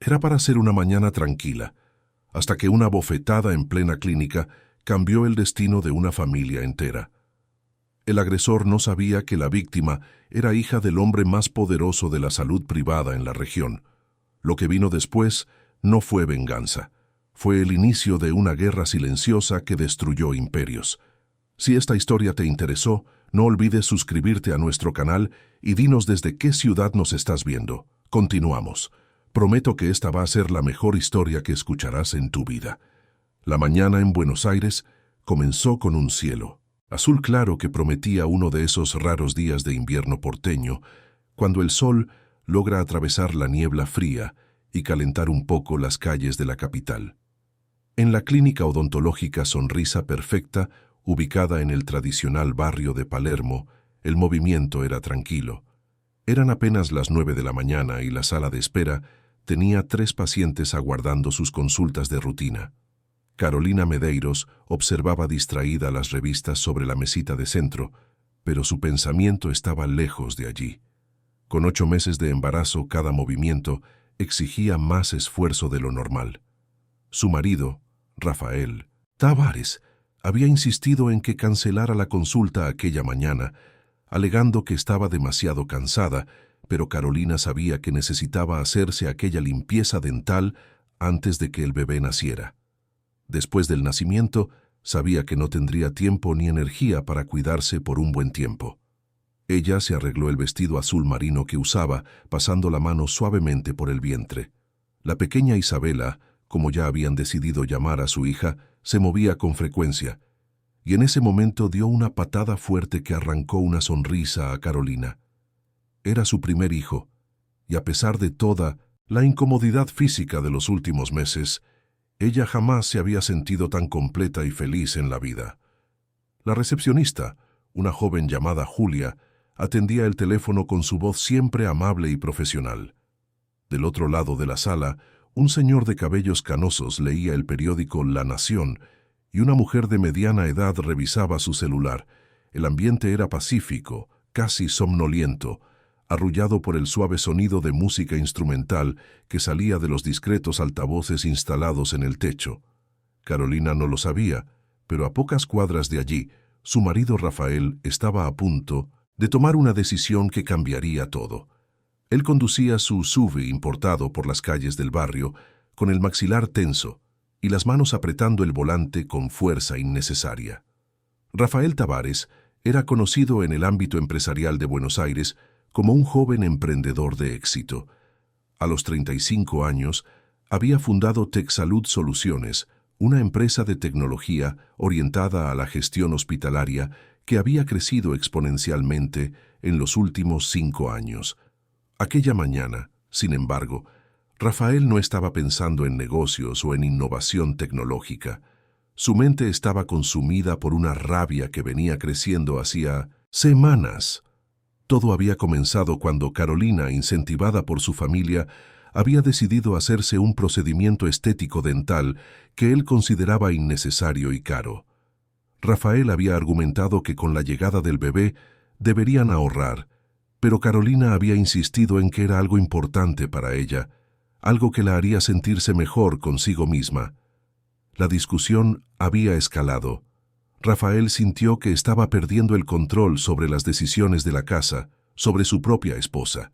Era para ser una mañana tranquila, hasta que una bofetada en plena clínica cambió el destino de una familia entera. El agresor no sabía que la víctima era hija del hombre más poderoso de la salud privada en la región. Lo que vino después no fue venganza. Fue el inicio de una guerra silenciosa que destruyó imperios. Si esta historia te interesó, no olvides suscribirte a nuestro canal y dinos desde qué ciudad nos estás viendo. Continuamos. Prometo que esta va a ser la mejor historia que escucharás en tu vida. La mañana en Buenos Aires comenzó con un cielo azul claro que prometía uno de esos raros días de invierno porteño, cuando el sol logra atravesar la niebla fría y calentar un poco las calles de la capital. En la clínica odontológica Sonrisa Perfecta, ubicada en el tradicional barrio de Palermo, el movimiento era tranquilo. Eran apenas las 9 de la mañana y la sala de espera tenía 3 pacientes aguardando sus consultas de rutina. Carolina Medeiros observaba distraída las revistas sobre la mesita de centro, pero su pensamiento estaba lejos de allí. Con 8 meses de embarazo, cada movimiento exigía más esfuerzo de lo normal. Su marido, Rafael Tavares, había insistido en que cancelara la consulta aquella mañana, alegando que estaba demasiado cansada, pero Carolina sabía que necesitaba hacerse aquella limpieza dental antes de que el bebé naciera. Después del nacimiento, sabía que no tendría tiempo ni energía para cuidarse por un buen tiempo. Ella se arregló el vestido azul marino que usaba, pasando la mano suavemente por el vientre. La pequeña Isabela, como ya habían decidido llamar a su hija, se movía con frecuencia, y en ese momento dio una patada fuerte que arrancó una sonrisa a Carolina. Era su primer hijo, y a pesar de toda la incomodidad física de los últimos meses, ella jamás se había sentido tan completa y feliz en la vida. La recepcionista, una joven llamada Julia, atendía el teléfono con su voz siempre amable y profesional. Del otro lado de la sala, un señor de cabellos canosos leía el periódico La Nación y una mujer de mediana edad revisaba su celular. El ambiente era pacífico, casi somnoliento, arrullado por el suave sonido de música instrumental que salía de los discretos altavoces instalados en el techo. Carolina no lo sabía, pero a pocas cuadras de allí, su marido Rafael estaba a punto de tomar una decisión que cambiaría todo. Él conducía su SUV importado por las calles del barrio, con el maxilar tenso y las manos apretando el volante con fuerza innecesaria. Rafael Tavares era conocido en el ámbito empresarial de Buenos Aires como un joven emprendedor de éxito. A los 35 años, había fundado TechSalud Soluciones, una empresa de tecnología orientada a la gestión hospitalaria que había crecido exponencialmente en los últimos 5 años. Aquella mañana, sin embargo, Rafael no estaba pensando en negocios o en innovación tecnológica. Su mente estaba consumida por una rabia que venía creciendo hacía semanas. Todo había comenzado cuando Carolina, incentivada por su familia, había decidido hacerse un procedimiento estético dental que él consideraba innecesario y caro. Rafael había argumentado que con la llegada del bebé deberían ahorrar, pero Carolina había insistido en que era algo importante para ella, algo que la haría sentirse mejor consigo misma. La discusión había escalado. Rafael sintió que estaba perdiendo el control sobre las decisiones de la casa, sobre su propia esposa.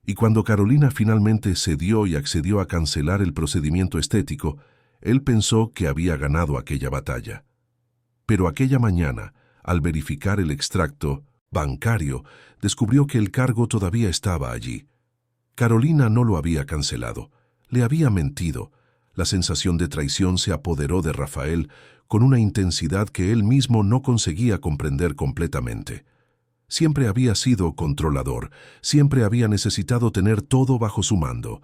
Y cuando Carolina finalmente cedió y accedió a cancelar el procedimiento estético, él pensó que había ganado aquella batalla. Pero aquella mañana, al verificar el extracto bancario, descubrió que el cargo todavía estaba allí. Carolina no lo había cancelado, le había mentido. La sensación de traición se apoderó de Rafael con una intensidad que él mismo no conseguía comprender completamente. Siempre había sido controlador, siempre había necesitado tener todo bajo su mando.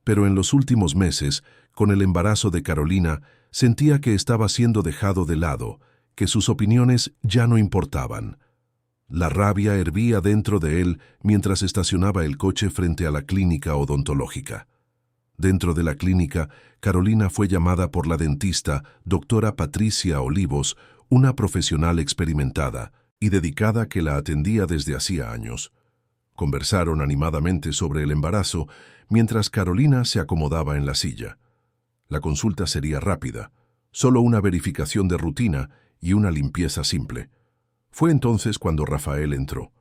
Pero en los últimos meses, con el embarazo de Carolina, sentía que estaba siendo dejado de lado, que sus opiniones ya no importaban. La rabia hervía dentro de él mientras estacionaba el coche frente a la clínica odontológica. Dentro de la clínica, Carolina fue llamada por la dentista, doctora Patricia Olivos, una profesional experimentada y dedicada que la atendía desde hacía años. Conversaron animadamente sobre el embarazo, mientras Carolina se acomodaba en la silla. La consulta sería rápida, solo una verificación de rutina y una limpieza simple. Fue entonces cuando Rafael entró.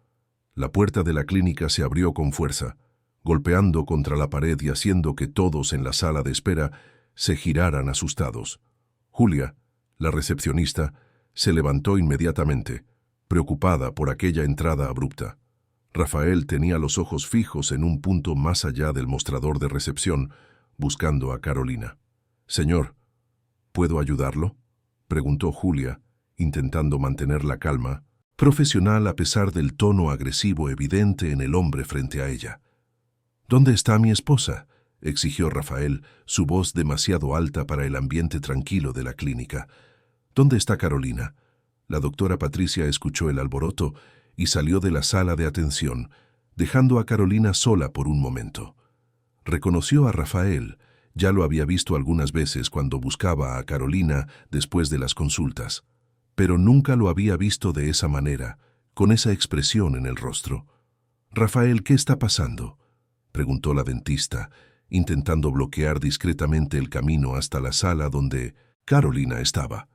La puerta de la clínica se abrió con fuerza, golpeando contra la pared y haciendo que todos en la sala de espera se giraran asustados. Julia, la recepcionista, se levantó inmediatamente, preocupada por aquella entrada abrupta. Rafael tenía los ojos fijos en un punto más allá del mostrador de recepción, buscando a Carolina. «Señor, ¿puedo ayudarlo?», preguntó Julia, intentando mantener la calma, profesional a pesar del tono agresivo evidente en el hombre frente a ella. «¿Dónde está mi esposa?», exigió Rafael, su voz demasiado alta para el ambiente tranquilo de la clínica. «¿Dónde está Carolina?». La doctora Patricia escuchó el alboroto y salió de la sala de atención, dejando a Carolina sola por un momento. Reconoció a Rafael. Ya lo había visto algunas veces cuando buscaba a Carolina después de las consultas, pero nunca lo había visto de esa manera, con esa expresión en el rostro. «Rafael, ¿qué está pasando?», preguntó la dentista, intentando bloquear discretamente el camino hasta la sala donde Carolina estaba.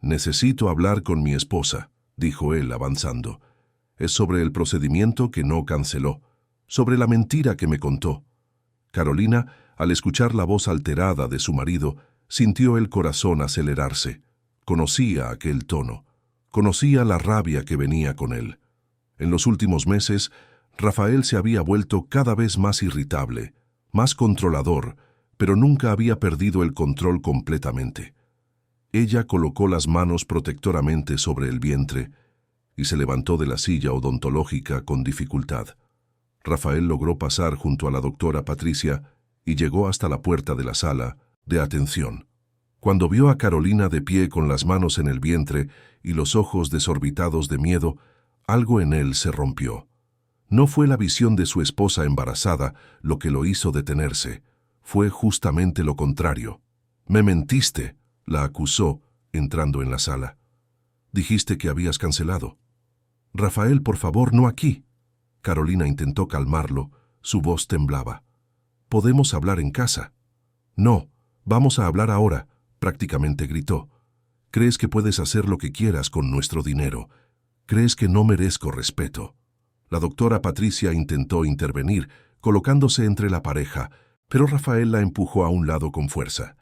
«Necesito hablar con mi esposa», dijo él avanzando. «Es sobre el procedimiento que no canceló, sobre la mentira que me contó». Carolina, al escuchar la voz alterada de su marido, sintió el corazón acelerarse. Conocía aquel tono, conocía la rabia que venía con él. En los últimos meses, Rafael se había vuelto cada vez más irritable, más controlador, pero nunca había perdido el control completamente. Ella colocó las manos protectoramente sobre el vientre y se levantó de la silla odontológica con dificultad. Rafael logró pasar junto a la doctora Patricia y llegó hasta la puerta de la sala de atención. Cuando vio a Carolina de pie con las manos en el vientre y los ojos desorbitados de miedo, algo en él se rompió. No fue la visión de su esposa embarazada lo que lo hizo detenerse, fue justamente lo contrario. «Me mentiste», la acusó, entrando en la sala. «Dijiste que habías cancelado». «Rafael, por favor, no aquí». Carolina intentó calmarlo, su voz temblaba. «Podemos hablar en casa». «No, vamos a hablar ahora», prácticamente gritó. «¿Crees que puedes hacer lo que quieras con nuestro dinero? ¿Crees que no merezco respeto?». La doctora Patricia intentó intervenir, colocándose entre la pareja, pero Rafael la empujó a un lado con fuerza.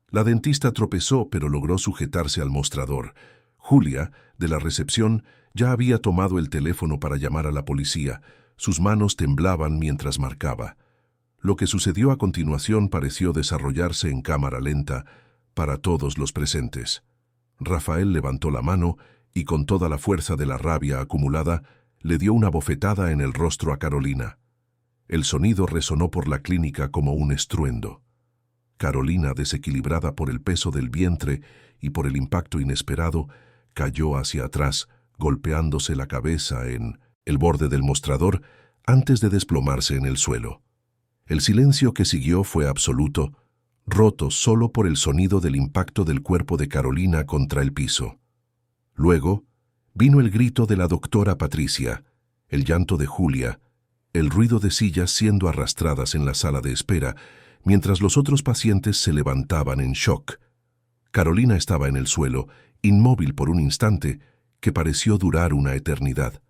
La dentista tropezó, pero logró sujetarse al mostrador. Julia, de la recepción, ya había tomado el teléfono para llamar a la policía. Sus manos temblaban mientras marcaba. Lo que sucedió a continuación pareció desarrollarse en cámara lenta para todos los presentes. Rafael levantó la mano y, con toda la fuerza de la rabia acumulada, le dio una bofetada en el rostro a Carolina. El sonido resonó por la clínica como un estruendo. Carolina, desequilibrada por el peso del vientre y por el impacto inesperado, cayó hacia atrás, golpeándose la cabeza en el borde del mostrador antes de desplomarse en el suelo. El silencio que siguió fue absoluto, roto solo por el sonido del impacto del cuerpo de Carolina contra el piso. Luego, vino el grito de la doctora Patricia, el llanto de Julia, el ruido de sillas siendo arrastradas en la sala de espera, mientras los otros pacientes se levantaban en shock. Carolina estaba en el suelo, inmóvil por un instante, que pareció durar una eternidad.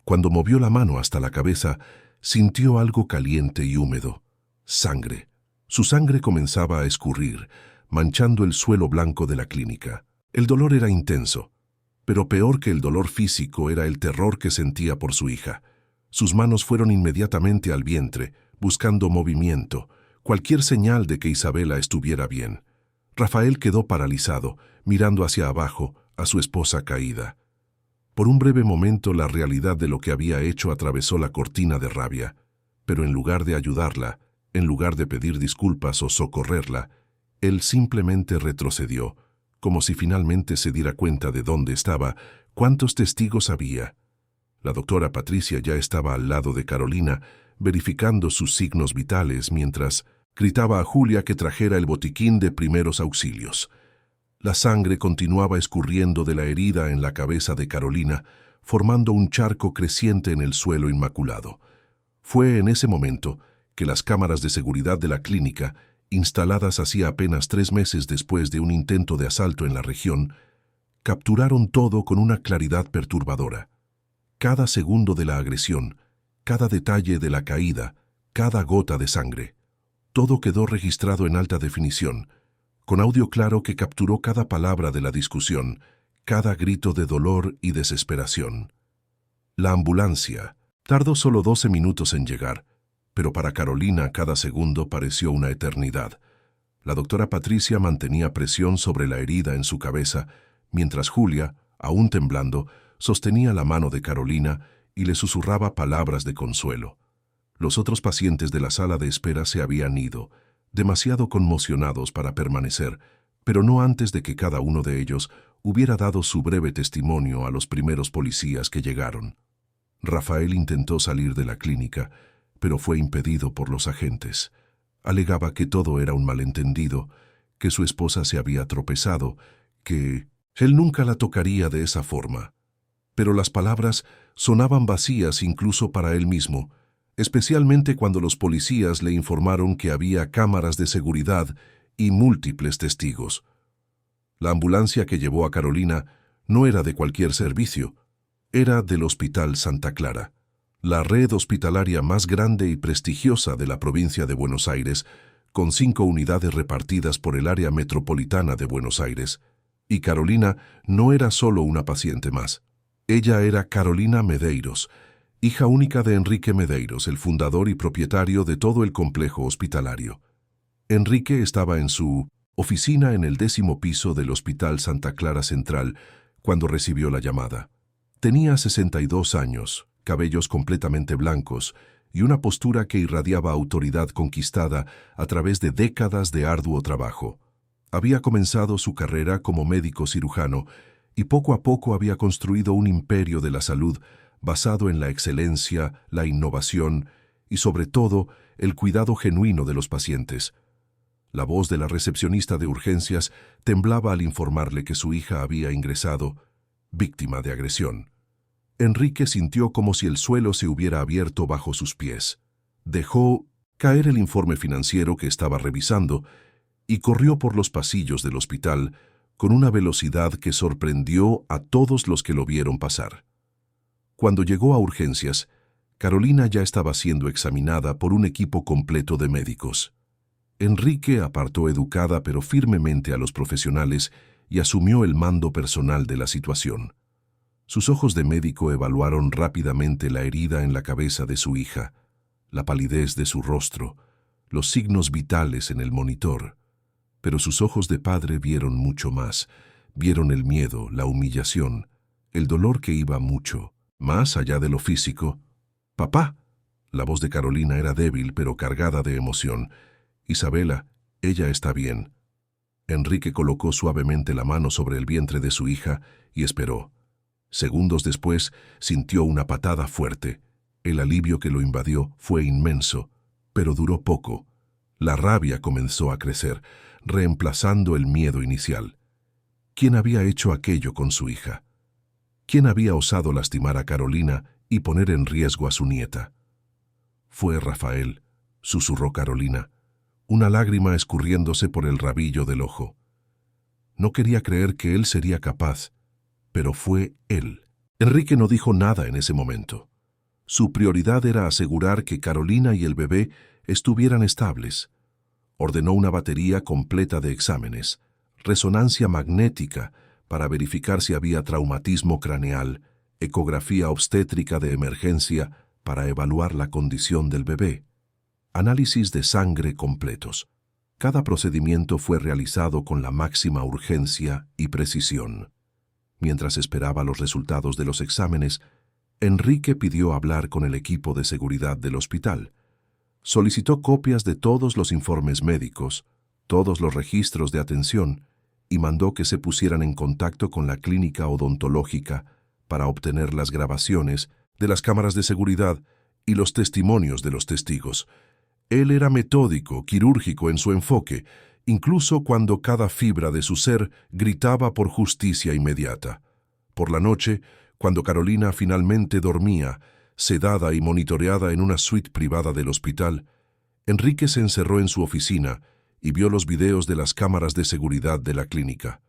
Cuando movió la mano hasta la cabeza, sintió algo caliente y húmedo. Sangre. Su sangre comenzaba a escurrir, manchando el suelo blanco de la clínica. El dolor era intenso. Pero peor que el dolor físico era el terror que sentía por su hija. Sus manos fueron inmediatamente al vientre, buscando movimiento, cualquier señal de que Isabela estuviera bien. Rafael quedó paralizado, mirando hacia abajo, a su esposa caída. Por un breve momento la realidad de lo que había hecho atravesó la cortina de rabia, pero en lugar de ayudarla, en lugar de pedir disculpas o socorrerla, él simplemente retrocedió, como si finalmente se diera cuenta de dónde estaba, cuántos testigos había. La doctora Patricia ya estaba al lado de Carolina, verificando sus signos vitales mientras gritaba a Julia que trajera el botiquín de primeros auxilios. La sangre continuaba escurriendo de la herida en la cabeza de Carolina, formando un charco creciente en el suelo inmaculado. Fue en ese momento que las cámaras de seguridad de la clínica, instaladas hacía apenas 3 meses después de un intento de asalto en la región, capturaron todo con una claridad perturbadora. Cada segundo de la agresión, cada detalle de la caída, cada gota de sangre. Todo quedó registrado en alta definición, con audio claro que capturó cada palabra de la discusión, cada grito de dolor y desesperación. La ambulancia tardó solo 12 minutos en llegar, pero para Carolina cada segundo pareció una eternidad. La doctora Patricia mantenía presión sobre la herida en su cabeza, mientras Julia, aún temblando, sostenía la mano de Carolina y le susurraba palabras de consuelo. Los otros pacientes de la sala de espera se habían ido, demasiado conmocionados para permanecer, pero no antes de que cada uno de ellos hubiera dado su breve testimonio a los primeros policías que llegaron. Rafael intentó salir de la clínica, pero fue impedido por los agentes. Alegaba que todo era un malentendido, que su esposa se había tropezado, que él nunca la tocaría de esa forma. Pero las palabras sonaban vacías incluso para él mismo, especialmente cuando los policías le informaron que había cámaras de seguridad y múltiples testigos. La ambulancia que llevó a Carolina no era de cualquier servicio, era del Hospital Santa Clara, la red hospitalaria más grande y prestigiosa de la provincia de Buenos Aires, con 5 unidades repartidas por el área metropolitana de Buenos Aires. Y Carolina no era solo una paciente más. Ella era Carolina Medeiros, hija única de Enrique Medeiros, el fundador y propietario de todo el complejo hospitalario. Enrique estaba en su oficina en el 10º piso del Hospital Santa Clara Central cuando recibió la llamada. Tenía 62 años, cabellos completamente blancos y una postura que irradiaba autoridad conquistada a través de décadas de arduo trabajo. Había comenzado su carrera como médico cirujano y poco a poco había construido un imperio de la salud basado en la excelencia, la innovación y, sobre todo, el cuidado genuino de los pacientes. La voz de la recepcionista de urgencias temblaba al informarle que su hija había ingresado, víctima de agresión. Enrique sintió como si el suelo se hubiera abierto bajo sus pies. Dejó caer el informe financiero que estaba revisando y corrió por los pasillos del hospital con una velocidad que sorprendió a todos los que lo vieron pasar. Cuando llegó a urgencias, Carolina ya estaba siendo examinada por un equipo completo de médicos. Enrique apartó educada pero firmemente a los profesionales y asumió el mando personal de la situación. Sus ojos de médico evaluaron rápidamente la herida en la cabeza de su hija, la palidez de su rostro, los signos vitales en el monitor. Pero sus ojos de padre vieron mucho más. Vieron el miedo, la humillación, el dolor que iba mucho, más allá de lo físico. «¡Papá!». La voz de Carolina era débil pero cargada de emoción. «Isabela, ella está bien». Enrique colocó suavemente la mano sobre el vientre de su hija y esperó. Segundos después, sintió una patada fuerte. El alivio que lo invadió fue inmenso, pero duró poco. La rabia comenzó a crecer, reemplazando el miedo inicial. ¿Quién había hecho aquello con su hija? ¿Quién había osado lastimar a Carolina y poner en riesgo a su nieta? «Fue Rafael», susurró Carolina, una lágrima escurriéndose por el rabillo del ojo. No quería creer que él sería capaz, pero fue él. Enrique no dijo nada en ese momento. Su prioridad era asegurar que Carolina y el bebé estuvieran estables. Ordenó una batería completa de exámenes, resonancia magnética para verificar si había traumatismo craneal, ecografía obstétrica de emergencia para evaluar la condición del bebé, análisis de sangre completos. Cada procedimiento fue realizado con la máxima urgencia y precisión. Mientras esperaba los resultados de los exámenes, Enrique pidió hablar con el equipo de seguridad del hospital. Solicitó copias de todos los informes médicos, todos los registros de atención, y mandó que se pusieran en contacto con la clínica odontológica para obtener las grabaciones de las cámaras de seguridad y los testimonios de los testigos. Él era metódico, quirúrgico en su enfoque, incluso cuando cada fibra de su ser gritaba por justicia inmediata. Por la noche, cuando Carolina finalmente dormía, sedada y monitoreada en una suite privada del hospital, Enrique se encerró en su oficina y vio los videos de las cámaras de seguridad de la clínica.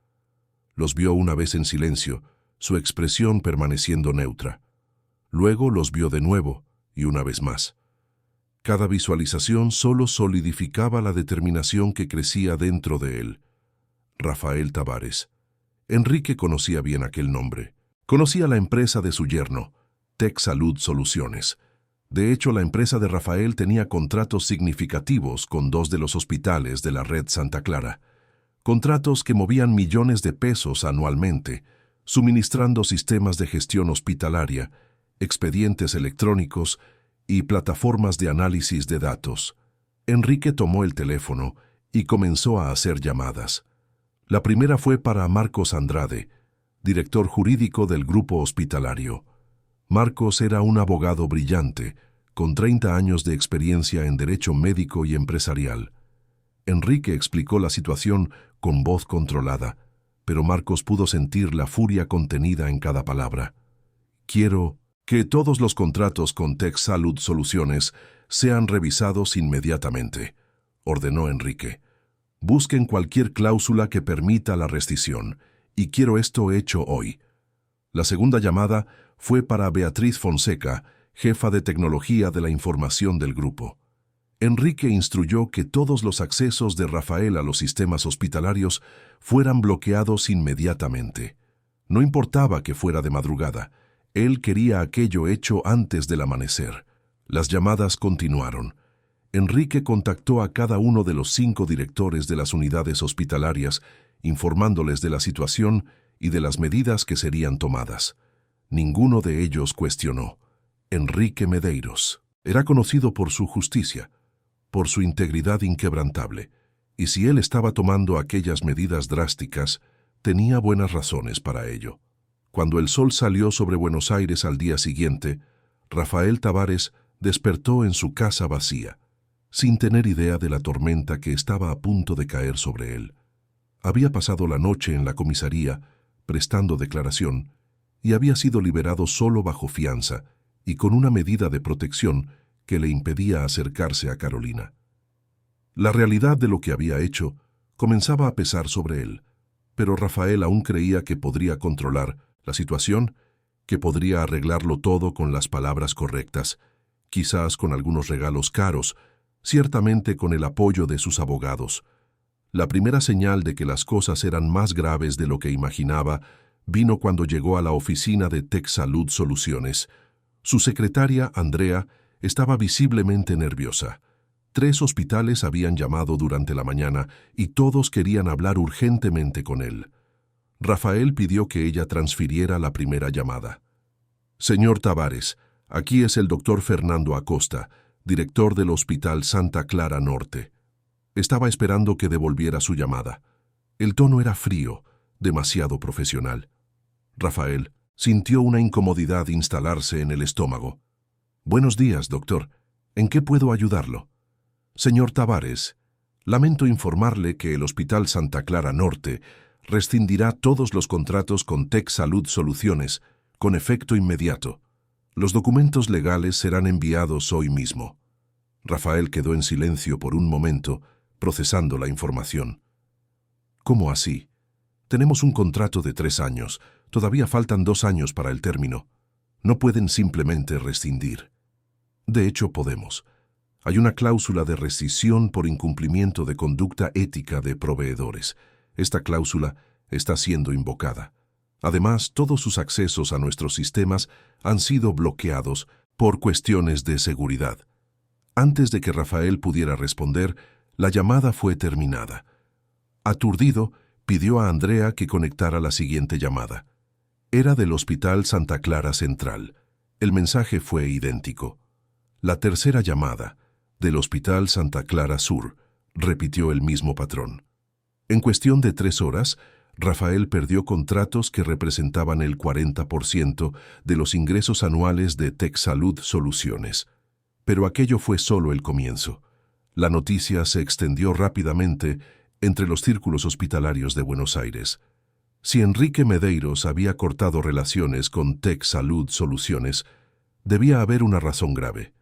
Los vio una vez en silencio, su expresión permaneciendo neutra. Luego los vio de nuevo y una vez más. Cada visualización solo solidificaba la determinación que crecía dentro de él. Rafael Tavares. Enrique conocía bien aquel nombre. Conocía la empresa de su yerno, Tech Salud Soluciones. De hecho, la empresa de Rafael tenía contratos significativos con 2 de los hospitales de la red Santa Clara. Contratos que movían millones de pesos anualmente, suministrando sistemas de gestión hospitalaria, expedientes electrónicos y plataformas de análisis de datos. Enrique tomó el teléfono y comenzó a hacer llamadas. La primera fue para Marcos Andrade, director jurídico del grupo hospitalario. Marcos era un abogado brillante, con 30 años de experiencia en derecho médico y empresarial. Enrique explicó la situación con voz controlada, pero Marcos pudo sentir la furia contenida en cada palabra. «Quiero que todos los contratos con Tech Salud Soluciones sean revisados inmediatamente», ordenó Enrique. «Busquen cualquier cláusula que permita la rescisión, y quiero esto hecho hoy». La segunda llamada fue para Beatriz Fonseca, jefa de tecnología de la información del grupo. Enrique instruyó que todos los accesos de Rafael a los sistemas hospitalarios fueran bloqueados inmediatamente. No importaba que fuera de madrugada, él quería aquello hecho antes del amanecer. Las llamadas continuaron. Enrique contactó a cada uno de los 5 directores de las unidades hospitalarias, informándoles de la situación y de las medidas que serían tomadas. Ninguno de ellos cuestionó. Enrique Medeiros era conocido por su justicia, por su integridad inquebrantable, y si él estaba tomando aquellas medidas drásticas, tenía buenas razones para ello. Cuando el sol salió sobre Buenos Aires al día siguiente, Rafael Tavares despertó en su casa vacía, sin tener idea de la tormenta que estaba a punto de caer sobre él. Había pasado la noche en la comisaría, prestando declaración, y había sido liberado solo bajo fianza y con una medida de protección que le impedía acercarse a Carolina. La realidad de lo que había hecho comenzaba a pesar sobre él, pero Rafael aún creía que podría controlar la situación, que podría arreglarlo todo con las palabras correctas, quizás con algunos regalos caros, ciertamente con el apoyo de sus abogados. La primera señal de que las cosas eran más graves de lo que imaginaba vino cuando llegó a la oficina de Tech Salud Soluciones. Su secretaria, Andrea, estaba visiblemente nerviosa. 3 hospitales habían llamado durante la mañana y todos querían hablar urgentemente con él. Rafael pidió que ella transfiriera la primera llamada. «Señor Tavares, aquí es el doctor Fernando Acosta, director del Hospital Santa Clara Norte». Estaba esperando que devolviera su llamada. El tono era frío, demasiado profesional. Rafael sintió una incomodidad instalarse en el estómago. «Buenos días, doctor. ¿En qué puedo ayudarlo?» «Señor Tavares, lamento informarle que el Hospital Santa Clara Norte rescindirá todos los contratos con Tech Salud Soluciones con efecto inmediato. Los documentos legales serán enviados hoy mismo». Rafael quedó en silencio por un momento, procesando la información. «¿Cómo así? Tenemos un contrato de 3 años. Todavía faltan 2 años para el término. No pueden simplemente rescindir». «De hecho, podemos. Hay una cláusula de rescisión por incumplimiento de conducta ética de proveedores. Esta cláusula está siendo invocada. Además, todos sus accesos a nuestros sistemas han sido bloqueados por cuestiones de seguridad». Antes de que Rafael pudiera responder, la llamada fue terminada. Aturdido, pidió a Andrea que conectara la siguiente llamada. Era del Hospital Santa Clara Central. El mensaje fue idéntico. La tercera llamada, del Hospital Santa Clara Sur, repitió el mismo patrón. En cuestión de 3 horas, Rafael perdió contratos que representaban el 40% de los ingresos anuales de Tech Salud Soluciones. Pero aquello fue solo el comienzo. La noticia se extendió rápidamente entre los círculos hospitalarios de Buenos Aires. Si Enrique Medeiros había cortado relaciones con Tech Salud Soluciones, debía haber una razón grave.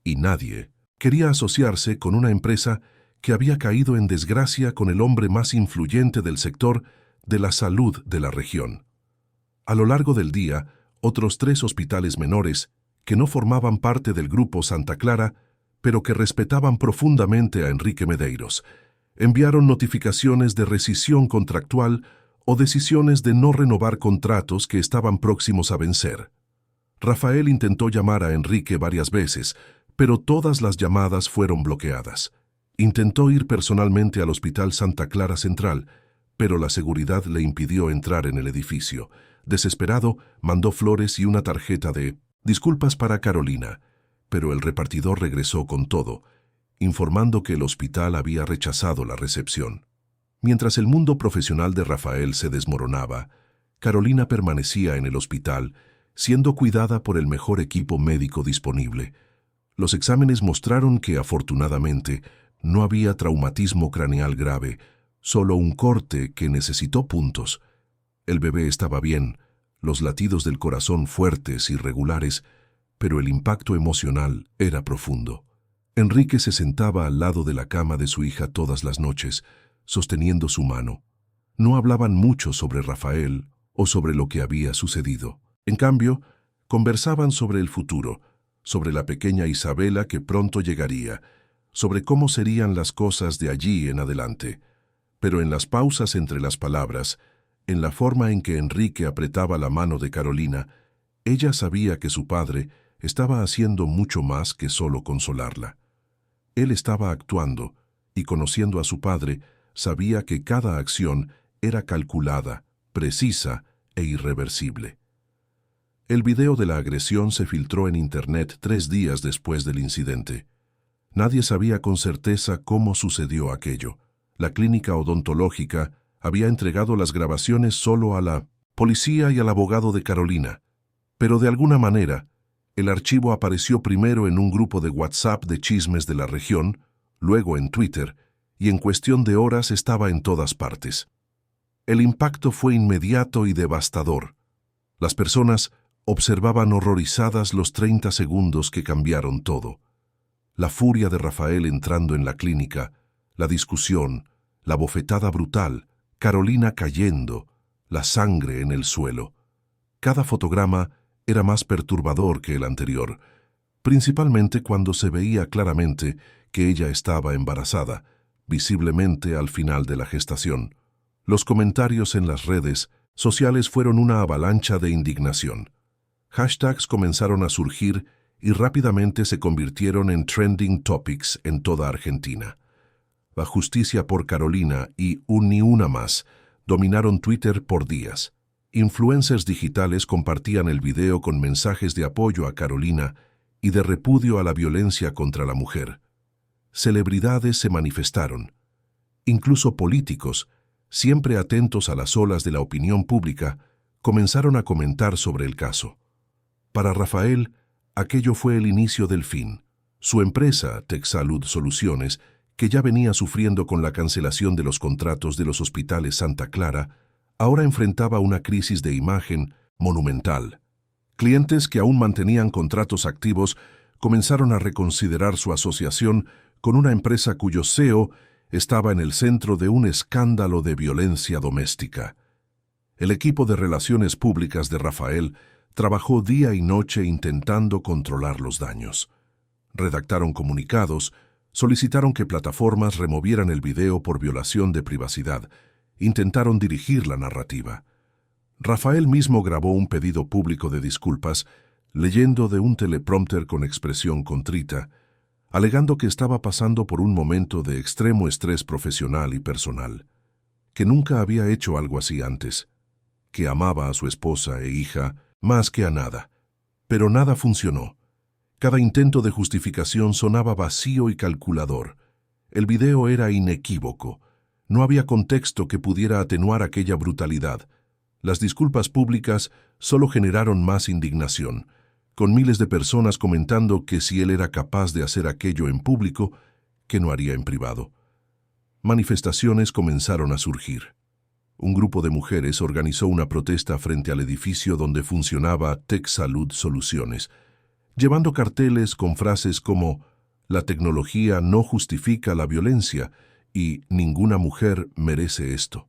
Y nadie Quería asociarse con una empresa que había caído en desgracia con el hombre más influyente del sector de la salud de la región. A lo largo del día, otros 3 hospitales menores, que no formaban parte del grupo Santa Clara, pero que respetaban profundamente a Enrique Medeiros, enviaron notificaciones de rescisión contractual o decisiones de no renovar contratos que estaban próximos a vencer. Rafael intentó llamar a Enrique varias veces, pero todas las llamadas fueron bloqueadas. Intentó ir personalmente al Hospital Santa Clara Central, pero la seguridad le impidió entrar en el edificio. Desesperado, mandó flores y una tarjeta de disculpas para Carolina, pero el repartidor regresó con todo, informando que el hospital había rechazado la recepción. Mientras el mundo profesional de Rafael se desmoronaba, Carolina permanecía en el hospital, siendo cuidada por el mejor equipo médico disponible. Los exámenes mostraron que, afortunadamente, no había traumatismo craneal grave, solo un corte que necesitó puntos. El bebé estaba bien, los latidos del corazón fuertes y regulares, pero el impacto emocional era profundo. Enrique se sentaba al lado de la cama de su hija todas las noches, sosteniendo su mano. No hablaban mucho sobre Rafael o sobre lo que había sucedido. En cambio, conversaban sobre el futuro, sobre la pequeña Isabela que pronto llegaría, sobre cómo serían las cosas de allí en adelante. Pero en las pausas entre las palabras, en la forma en que Enrique apretaba la mano de Carolina, ella sabía que su padre estaba haciendo mucho más que solo consolarla. Él estaba actuando, y conociendo a su padre, sabía que cada acción era calculada, precisa e irreversible. El video de la agresión se filtró en Internet 3 días después del incidente. Nadie sabía con certeza cómo sucedió aquello. La clínica odontológica había entregado las grabaciones solo a la policía y al abogado de Carolina, pero de alguna manera, el archivo apareció primero en un grupo de WhatsApp de chismes de la región, luego en Twitter, y en cuestión de horas estaba en todas partes. El impacto fue inmediato y devastador. Las personas observaban horrorizadas los 30 segundos que cambiaron todo. La furia de Rafael entrando en la clínica, la discusión, la bofetada brutal, Carolina cayendo, la sangre en el suelo. Cada fotograma era más perturbador que el anterior, principalmente cuando se veía claramente que ella estaba embarazada, visiblemente al final de la gestación. Los comentarios en las redes sociales fueron una avalancha de indignación. Hashtags comenzaron a surgir y rápidamente se convirtieron en trending topics en toda Argentina. La justicia por Carolina y un ni una más dominaron Twitter por días. Influencers digitales compartían el video con mensajes de apoyo a Carolina y de repudio a la violencia contra la mujer. Celebridades se manifestaron. Incluso políticos, siempre atentos a las olas de la opinión pública, comenzaron a comentar sobre el caso. Para Rafael, aquello fue el inicio del fin. Su empresa, TechSalud Soluciones, que ya venía sufriendo con la cancelación de los contratos de los hospitales Santa Clara, ahora enfrentaba una crisis de imagen monumental. Clientes que aún mantenían contratos activos comenzaron a reconsiderar su asociación con una empresa cuyo CEO estaba en el centro de un escándalo de violencia doméstica. El equipo de relaciones públicas de Rafael trabajó día y noche intentando controlar los daños. Redactaron comunicados, solicitaron que plataformas removieran el video por violación de privacidad, intentaron dirigir la narrativa. Rafael mismo grabó un pedido público de disculpas, leyendo de un teleprompter con expresión contrita, alegando que estaba pasando por un momento de extremo estrés profesional y personal, que nunca había hecho algo así antes, que amaba a su esposa e hija más que a nada. Pero nada funcionó. Cada intento de justificación sonaba vacío y calculador. El video era inequívoco. No había contexto que pudiera atenuar aquella brutalidad. Las disculpas públicas solo generaron más indignación, con miles de personas comentando que si él era capaz de hacer aquello en público, ¿qué no haría en privado? Manifestaciones comenzaron a surgir. Un grupo de mujeres organizó una protesta frente al edificio donde funcionaba TechSalud Soluciones, llevando carteles con frases como La tecnología no justifica la violencia y ninguna mujer merece esto.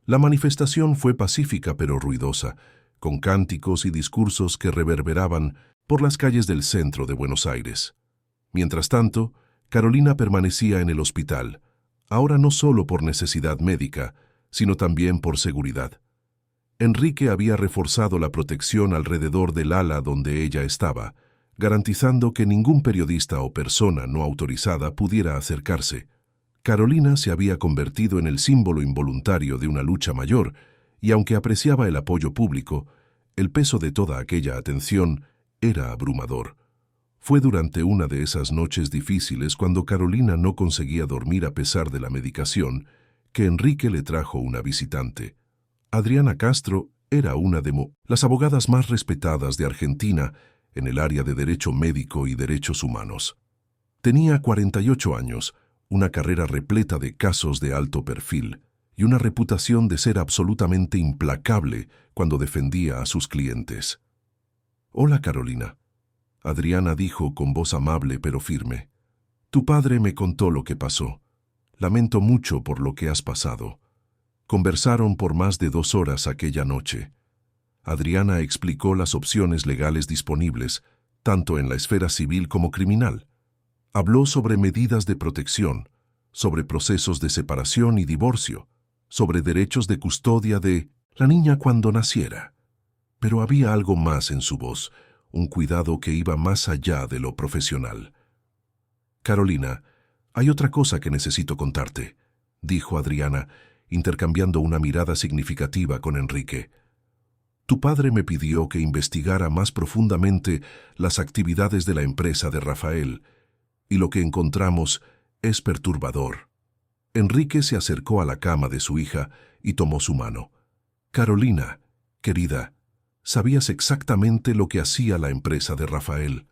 La manifestación fue pacífica pero ruidosa, con cánticos y discursos que reverberaban por las calles del centro de Buenos Aires. Mientras tanto, Carolina permanecía en el hospital, ahora no solo por necesidad médica, sino también por seguridad. Enrique había reforzado la protección alrededor del ala donde ella estaba, garantizando que ningún periodista o persona no autorizada pudiera acercarse. Carolina se había convertido en el símbolo involuntario de una lucha mayor, y aunque apreciaba el apoyo público, el peso de toda aquella atención era abrumador. Fue durante una de esas noches difíciles cuando Carolina no conseguía dormir a pesar de la medicación, que Enrique le trajo una visitante. Adriana Castro era una de las abogadas más respetadas de Argentina en el área de Derecho Médico y Derechos Humanos. Tenía 48 años, una carrera repleta de casos de alto perfil y una reputación de ser absolutamente implacable cuando defendía a sus clientes. «Hola, Carolina», Adriana dijo con voz amable pero firme. «Tu padre me contó lo que pasó. Lamento mucho por lo que has pasado». Conversaron por más de 2 horas aquella noche. Adriana explicó las opciones legales disponibles, tanto en la esfera civil como criminal. Habló sobre medidas de protección, sobre procesos de separación y divorcio, sobre derechos de custodia de la niña cuando naciera. Pero había algo más en su voz, un cuidado que iba más allá de lo profesional. «Carolina, hay otra cosa que necesito contarte», dijo Adriana, intercambiando una mirada significativa con Enrique. «Tu padre me pidió que investigara más profundamente las actividades de la empresa de Rafael, y lo que encontramos es perturbador». Enrique se acercó a la cama de su hija y tomó su mano. «Carolina, querida, sabías exactamente lo que hacía la empresa de Rafael».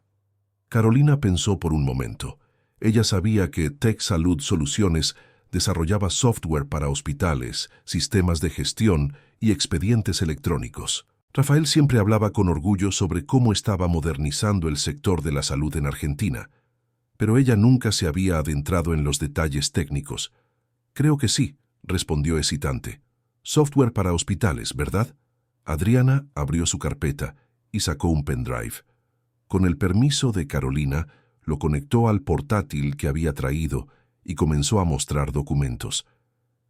Carolina pensó por un momento. Ella sabía que Tech Salud Soluciones desarrollaba software para hospitales, sistemas de gestión y expedientes electrónicos. Rafael siempre hablaba con orgullo sobre cómo estaba modernizando el sector de la salud en Argentina, pero ella nunca se había adentrado en los detalles técnicos. «Creo que sí», respondió hesitante. «Software para hospitales, ¿verdad?». Adriana abrió su carpeta y sacó un pendrive. Con el permiso de Carolina, lo conectó al portátil que había traído y comenzó a mostrar documentos.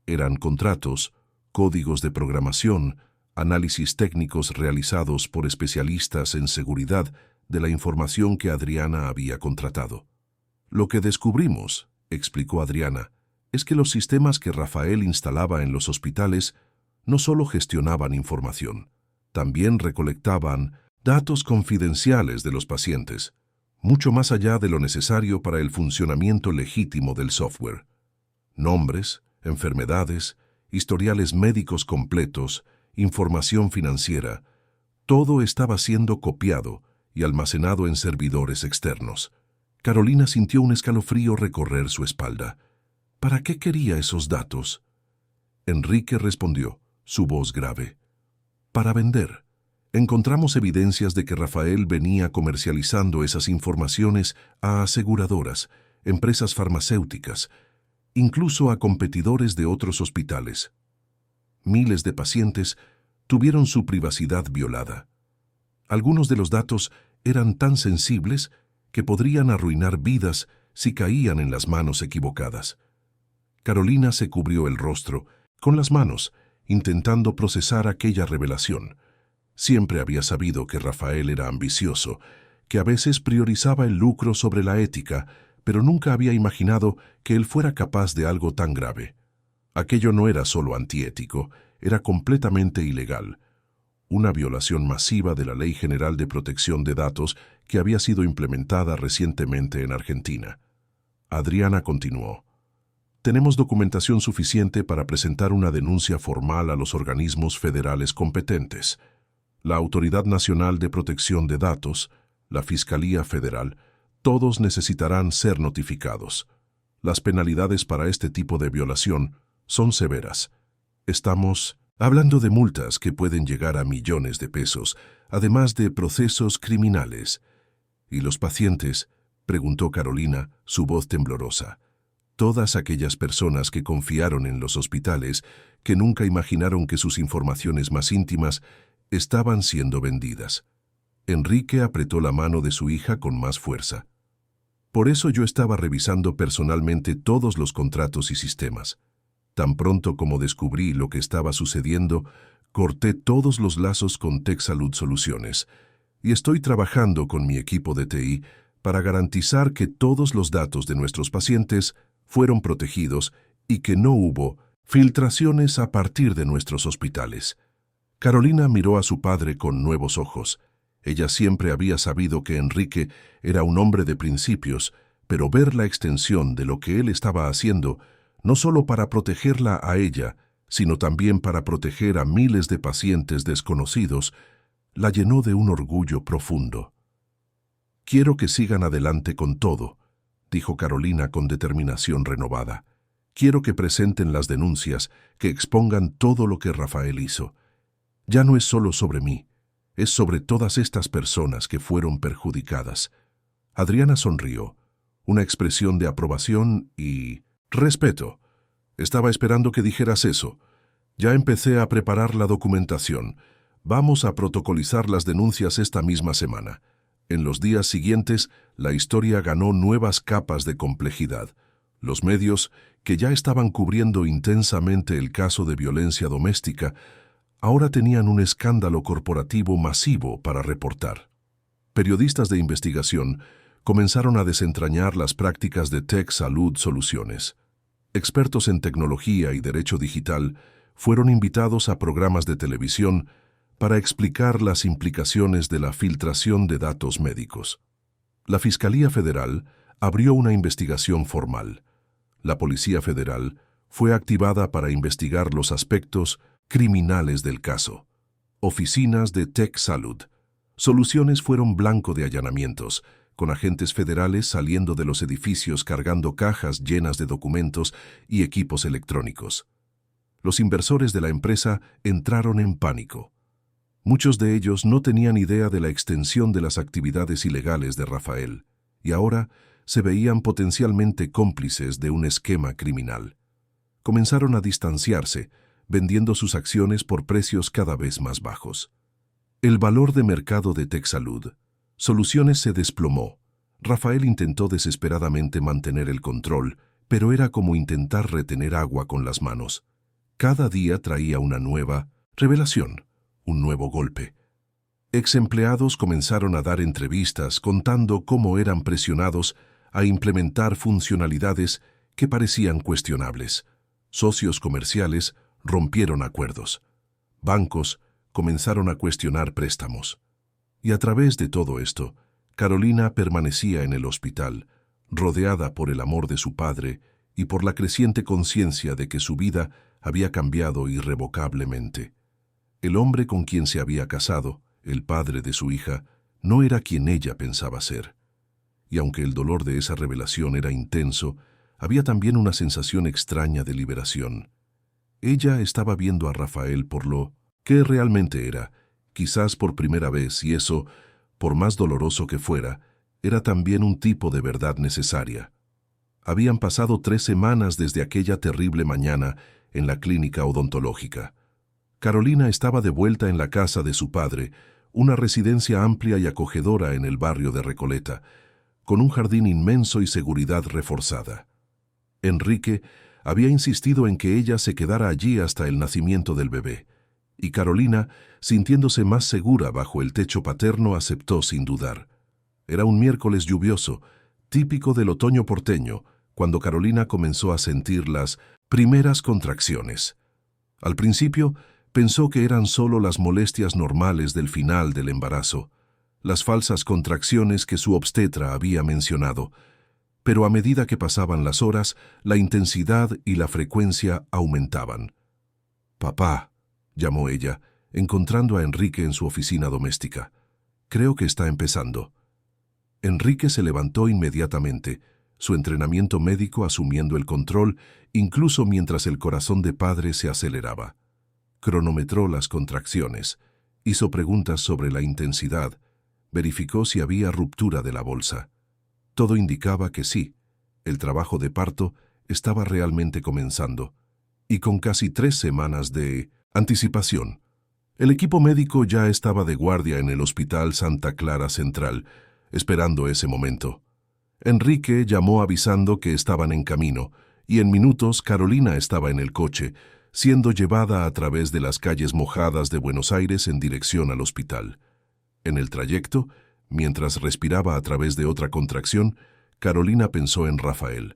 Eran contratos, códigos de programación, análisis técnicos realizados por especialistas en seguridad de la información que Adriana había contratado. «Lo que descubrimos», explicó Adriana, «es que los sistemas que Rafael instalaba en los hospitales no solo gestionaban información, también recolectaban datos confidenciales de los pacientes, mucho más allá de lo necesario para el funcionamiento legítimo del software. Nombres, enfermedades, historiales médicos completos, información financiera, todo estaba siendo copiado y almacenado en servidores externos». Carolina sintió un escalofrío recorrer su espalda. ¿Para qué quería esos datos? Enrique respondió, su voz grave. «Para vender. Encontramos evidencias de que Rafael venía comercializando esas informaciones a aseguradoras, empresas farmacéuticas, incluso a competidores de otros hospitales. Miles de pacientes tuvieron su privacidad violada. Algunos de los datos eran tan sensibles que podrían arruinar vidas si caían en las manos equivocadas». Carolina se cubrió el rostro con las manos, intentando procesar aquella revelación. Siempre había sabido que Rafael era ambicioso, que a veces priorizaba el lucro sobre la ética, pero nunca había imaginado que él fuera capaz de algo tan grave. Aquello no era solo antiético, era completamente ilegal. Una violación masiva de la Ley General de Protección de Datos que había sido implementada recientemente en Argentina. Adriana continuó. «Tenemos documentación suficiente para presentar una denuncia formal a los organismos federales competentes. La Autoridad Nacional de Protección de Datos, la Fiscalía Federal, todos necesitarán ser notificados. Las penalidades para este tipo de violación son severas. Estamos hablando de multas que pueden llegar a millones de pesos, además de procesos criminales. Y los pacientes preguntó Carolina, su voz temblorosa. Todas aquellas personas que confiaron en los hospitales, que nunca imaginaron que sus informaciones más íntimas estaban siendo vendidas. Enrique apretó la mano de su hija con más fuerza. Por eso yo estaba revisando personalmente todos los contratos y sistemas. Tan pronto como descubrí lo que estaba sucediendo, corté todos los lazos con TechSalud Soluciones y estoy trabajando con mi equipo de TI para garantizar que todos los datos de nuestros pacientes fueron protegidos y que no hubo filtraciones a partir de nuestros hospitales. Carolina miró a su padre con nuevos ojos. Ella siempre había sabido que Enrique era un hombre de principios, pero ver la extensión de lo que él estaba haciendo, no solo para protegerla a ella, sino también para proteger a miles de pacientes desconocidos, la llenó de un orgullo profundo. «Quiero que sigan adelante con todo», dijo Carolina con determinación renovada. «Quiero que presenten las denuncias, que expongan todo lo que Rafael hizo. Ya no es solo sobre mí, es sobre todas estas personas que fueron perjudicadas». Adriana sonrió, una expresión de aprobación y respeto. «Estaba esperando que dijeras eso. Ya empecé a preparar la documentación. Vamos a protocolizar las denuncias esta misma semana». En los días siguientes, la historia ganó nuevas capas de complejidad. Los medios, que ya estaban cubriendo intensamente el caso de violencia doméstica, ahora tenían un escándalo corporativo masivo para reportar. Periodistas de investigación comenzaron a desentrañar las prácticas de TechSalud Soluciones. Expertos en tecnología y derecho digital fueron invitados a programas de televisión para explicar las implicaciones de la filtración de datos médicos. La Fiscalía Federal abrió una investigación formal. La Policía Federal fue activada para investigar los aspectos criminales del caso. Oficinas de TechSalud Soluciones fueron blanco de allanamientos, con agentes federales saliendo de los edificios cargando cajas llenas de documentos y equipos electrónicos. Los inversores de la empresa entraron en pánico. Muchos de ellos no tenían idea de la extensión de las actividades ilegales de Rafael, y ahora se veían potencialmente cómplices de un esquema criminal. Comenzaron a distanciarse, vendiendo sus acciones por precios cada vez más bajos. El valor de mercado de TechSalud Soluciones se desplomó. Rafael intentó desesperadamente mantener el control, pero era como intentar retener agua con las manos. Cada día traía una nueva revelación. Un nuevo golpe. Ex empleados comenzaron a dar entrevistas contando cómo eran presionados a implementar funcionalidades que parecían cuestionables. Socios comerciales rompieron acuerdos. Bancos comenzaron a cuestionar préstamos. Y a través de todo esto, Carolina permanecía en el hospital, rodeada por el amor de su padre y por la creciente conciencia de que su vida había cambiado irrevocablemente. El hombre con quien se había casado, el padre de su hija, no era quien ella pensaba ser. Y aunque el dolor de esa revelación era intenso, había también una sensación extraña de liberación. Ella estaba viendo a Rafael por lo que realmente era, quizás por primera vez, y eso, por más doloroso que fuera, era también un tipo de verdad necesaria. Habían pasado 3 semanas desde aquella terrible mañana en la clínica odontológica. Carolina estaba de vuelta en la casa de su padre, una residencia amplia y acogedora en el barrio de Recoleta, con un jardín inmenso y seguridad reforzada. Enrique había insistido en que ella se quedara allí hasta el nacimiento del bebé, y Carolina, sintiéndose más segura bajo el techo paterno, aceptó sin dudar. Era un miércoles lluvioso, típico del otoño porteño, cuando Carolina comenzó a sentir las primeras contracciones. Al principio, pensó que eran solo las molestias normales del final del embarazo, las falsas contracciones que su obstetra había mencionado, pero a medida que pasaban las horas, la intensidad y la frecuencia aumentaban. «Papá», llamó ella, encontrando a Enrique en su oficina doméstica. «Creo que está empezando». Enrique se levantó inmediatamente, su entrenamiento médico asumiendo el control, incluso mientras el corazón de padre se aceleraba. Cronometró las contracciones, hizo preguntas sobre la intensidad, verificó si había ruptura de la bolsa. Todo indicaba que sí, el trabajo de parto estaba realmente comenzando, y con casi 3 semanas de anticipación. El equipo médico ya estaba de guardia en el Hospital Santa Clara Central, esperando ese momento. Enrique llamó avisando que estaban en camino, y en minutos Carolina estaba en el coche, siendo llevada a través de las calles mojadas de Buenos Aires en dirección al hospital. En el trayecto, mientras respiraba a través de otra contracción, Carolina pensó en Rafael.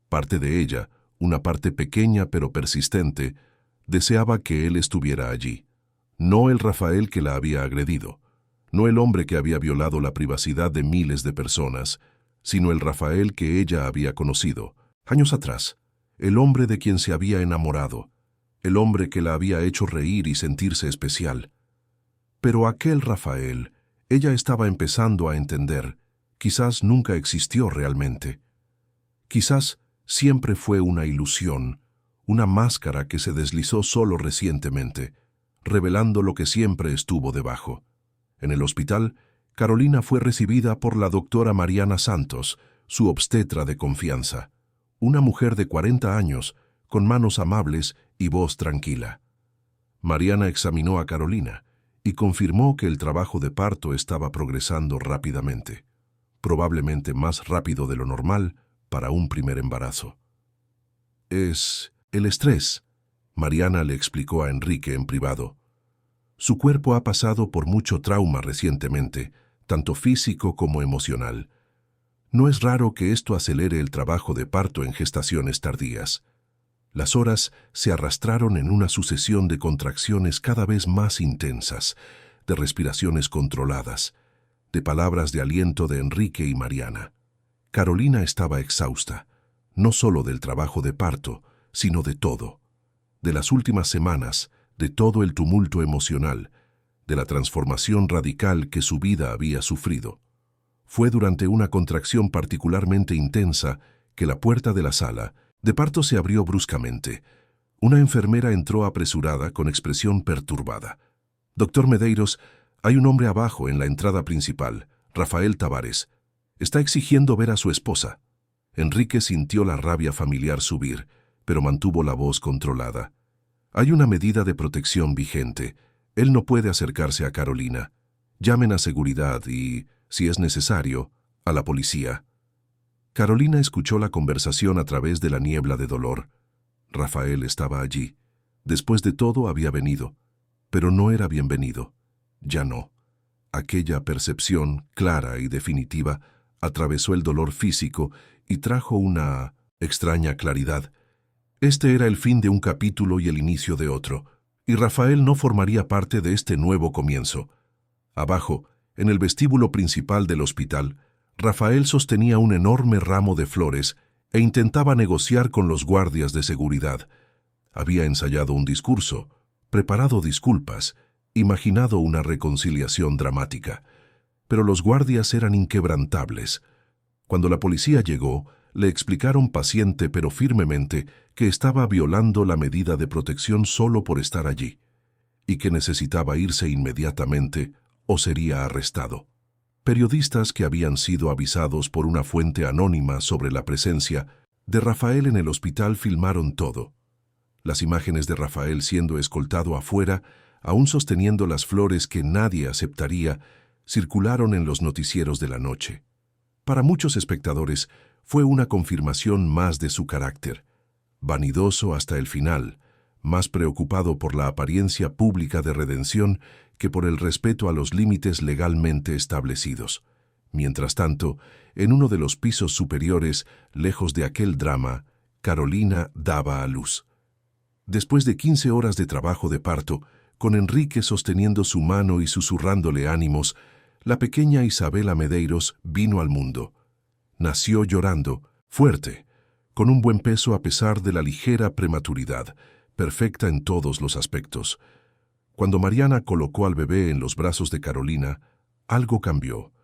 Parte de ella, una parte pequeña pero persistente, deseaba que él estuviera allí. No el Rafael que la había agredido, no el hombre que había violado la privacidad de miles de personas, sino el Rafael que ella había conocido, años atrás, el hombre de quien se había enamorado, el hombre que la había hecho reír y sentirse especial. Pero aquel Rafael, ella estaba empezando a entender, quizás nunca existió realmente. Quizás siempre fue una ilusión, una máscara que se deslizó solo recientemente, revelando lo que siempre estuvo debajo. En el hospital, Carolina fue recibida por la doctora Mariana Santos, su obstetra de confianza, una mujer de 40 años, con manos amables y voz tranquila. Mariana examinó a Carolina y confirmó que el trabajo de parto estaba progresando rápidamente, probablemente más rápido de lo normal para un primer embarazo. Es el estrés, Mariana le explicó a Enrique en privado. Su cuerpo ha pasado por mucho trauma recientemente, tanto físico como emocional. No es raro que esto acelere el trabajo de parto en gestaciones tardías. Las horas se arrastraron en una sucesión de contracciones cada vez más intensas, de respiraciones controladas, de palabras de aliento de Enrique y Mariana. Carolina estaba exhausta, no solo del trabajo de parto, sino de todo, de las últimas semanas, de todo el tumulto emocional, de la transformación radical que su vida había sufrido. Fue durante una contracción particularmente intensa que la puerta de la sala de parto se abrió bruscamente. Una enfermera entró apresurada con expresión perturbada. «Doctor Medeiros, hay un hombre abajo en la entrada principal, Rafael Tavares. Está exigiendo ver a su esposa». Enrique sintió la rabia familiar subir, pero mantuvo la voz controlada. «Hay una medida de protección vigente. Él no puede acercarse a Carolina. Llamen a seguridad y, si es necesario, a la policía». Carolina escuchó la conversación a través de la niebla de dolor. Rafael estaba allí. Después de todo había venido, pero no era bienvenido. Ya no. Aquella percepción clara y definitiva atravesó el dolor físico y trajo una extraña claridad. Este era el fin de un capítulo y el inicio de otro, y Rafael no formaría parte de este nuevo comienzo. Abajo, en el vestíbulo principal del hospital, Rafael sostenía un enorme ramo de flores e intentaba negociar con los guardias de seguridad. Había ensayado un discurso, preparado disculpas, imaginado una reconciliación dramática. Pero los guardias eran inquebrantables. Cuando la policía llegó, le explicaron paciente pero firmemente que estaba violando la medida de protección solo por estar allí, y que necesitaba irse inmediatamente o sería arrestado. Periodistas que habían sido avisados por una fuente anónima sobre la presencia de Rafael en el hospital filmaron todo. Las imágenes de Rafael siendo escoltado afuera, aún sosteniendo las flores que nadie aceptaría, circularon en los noticieros de la noche. Para muchos espectadores fue una confirmación más de su carácter, vanidoso hasta el final, más preocupado por la apariencia pública de redención que por el respeto a los límites legalmente establecidos. Mientras tanto, en uno de los pisos superiores, lejos de aquel drama, Carolina daba a luz. Después de 15 horas de trabajo de parto, con Enrique sosteniendo su mano y susurrándole ánimos, la pequeña Isabela Medeiros vino al mundo. Nació llorando, fuerte, con un buen peso a pesar de la ligera prematuridad, perfecta en todos los aspectos. Cuando Mariana colocó al bebé en los brazos de Carolina, algo cambió.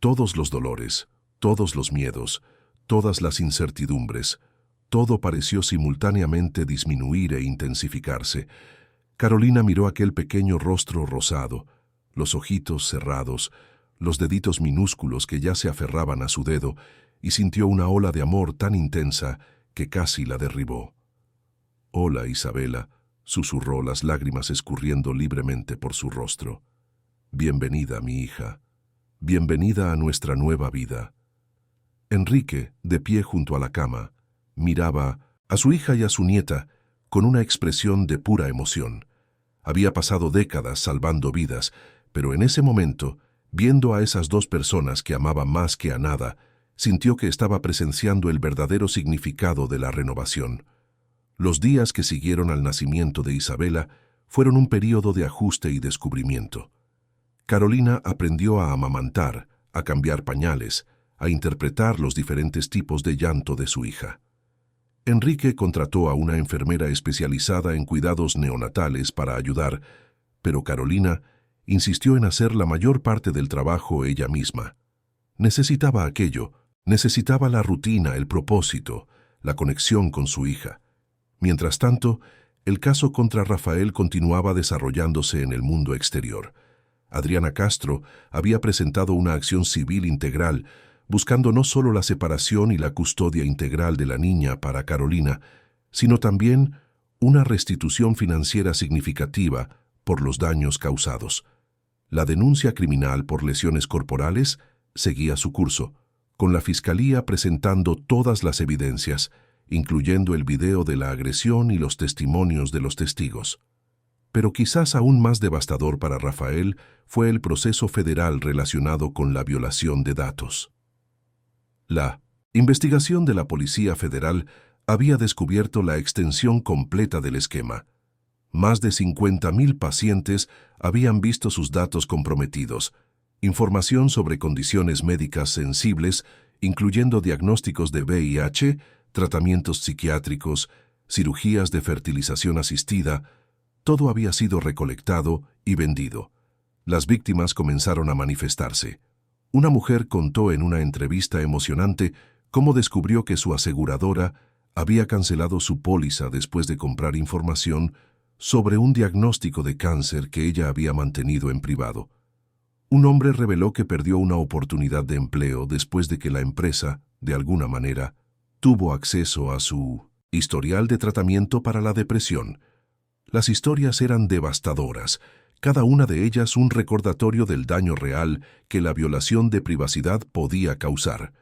Todos los dolores, todos los miedos, todas las incertidumbres, todo pareció simultáneamente disminuir e intensificarse. Carolina miró aquel pequeño rostro rosado, los ojitos cerrados, los deditos minúsculos que ya se aferraban a su dedo, y sintió una ola de amor tan intensa que casi la derribó. «Hola, Isabela», susurró, las lágrimas escurriendo libremente por su rostro. «Bienvenida, mi hija. Bienvenida a nuestra nueva vida». Enrique, de pie junto a la cama, miraba a su hija y a su nieta con una expresión de pura emoción. Había pasado décadas salvando vidas, pero en ese momento, viendo a esas dos personas que amaba más que a nada, sintió que estaba presenciando el verdadero significado de la renovación. Los días que siguieron al nacimiento de Isabela fueron un período de ajuste y descubrimiento. Carolina aprendió a amamantar, a cambiar pañales, a interpretar los diferentes tipos de llanto de su hija. Enrique contrató a una enfermera especializada en cuidados neonatales para ayudar, pero Carolina insistió en hacer la mayor parte del trabajo ella misma. Necesitaba aquello, necesitaba la rutina, el propósito, la conexión con su hija. Mientras tanto, el caso contra Rafael continuaba desarrollándose en el mundo exterior. Adriana Castro había presentado una acción civil integral, buscando no solo la separación y la custodia integral de la niña para Carolina, sino también una restitución financiera significativa por los daños causados. La denuncia criminal por lesiones corporales seguía su curso, con la Fiscalía presentando todas las evidencias, incluyendo el video de la agresión y los testimonios de los testigos. Pero quizás aún más devastador para Rafael fue el proceso federal relacionado con la violación de datos. La investigación de la Policía Federal había descubierto la extensión completa del esquema. Más de 50.000 pacientes habían visto sus datos comprometidos, información sobre condiciones médicas sensibles, incluyendo diagnósticos de VIH, tratamientos psiquiátricos, cirugías de fertilización asistida. Todo había sido recolectado y vendido. Las víctimas comenzaron a manifestarse. Una mujer contó en una entrevista emocionante cómo descubrió que su aseguradora había cancelado su póliza después de comprar información sobre un diagnóstico de cáncer que ella había mantenido en privado. Un hombre reveló que perdió una oportunidad de empleo después de que la empresa, de alguna manera, tuvo acceso a su historial de tratamiento para la depresión. Las historias eran devastadoras, cada una de ellas un recordatorio del daño real que la violación de privacidad podía causar.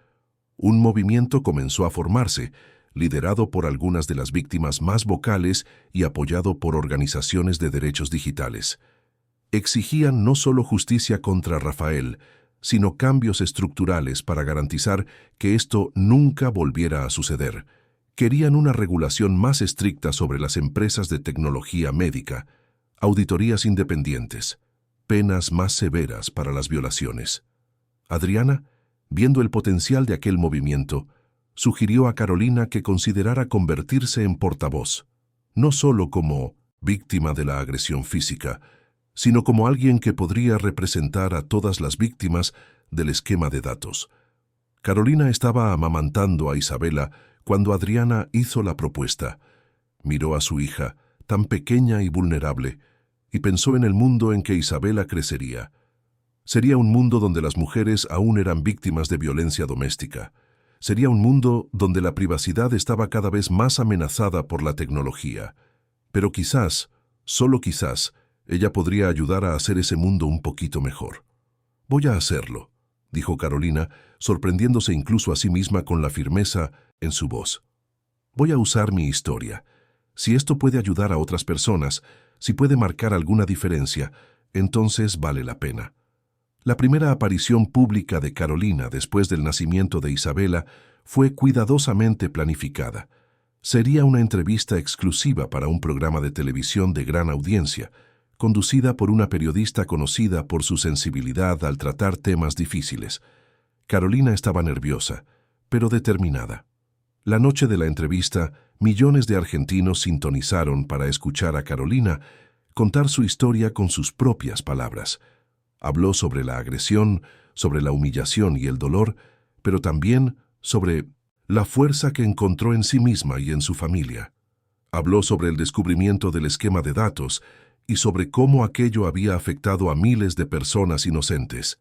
Un movimiento comenzó a formarse, liderado por algunas de las víctimas más vocales y apoyado por organizaciones de derechos digitales. Exigían no solo justicia contra Rafael, sino cambios estructurales para garantizar que esto nunca volviera a suceder. Querían una regulación más estricta sobre las empresas de tecnología médica, auditorías independientes, penas más severas para las violaciones. Adriana, viendo el potencial de aquel movimiento, sugirió a Carolina que considerara convertirse en portavoz, no solo como víctima de la agresión física, sino como alguien que podría representar a todas las víctimas del esquema de datos. Carolina estaba amamantando a Isabela cuando Adriana hizo la propuesta. Miró a su hija, tan pequeña y vulnerable, y pensó en el mundo en que Isabela crecería. Sería un mundo donde las mujeres aún eran víctimas de violencia doméstica. Sería un mundo donde la privacidad estaba cada vez más amenazada por la tecnología. Pero quizás, solo quizás, ella podría ayudar a hacer ese mundo un poquito mejor. «Voy a hacerlo», dijo Carolina, sorprendiéndose incluso a sí misma con la firmeza en su voz. «Voy a usar mi historia. Si esto puede ayudar a otras personas, si puede marcar alguna diferencia, entonces vale la pena». La primera aparición pública de Carolina después del nacimiento de Isabela fue cuidadosamente planificada. Sería una entrevista exclusiva para un programa de televisión de gran audiencia, conducida por una periodista conocida por su sensibilidad al tratar temas difíciles. Carolina estaba nerviosa, pero determinada. La noche de la entrevista, millones de argentinos sintonizaron para escuchar a Carolina contar su historia con sus propias palabras. Habló sobre la agresión, sobre la humillación y el dolor, pero también sobre la fuerza que encontró en sí misma y en su familia. Habló sobre el descubrimiento del esquema de datos y sobre cómo aquello había afectado a miles de personas inocentes.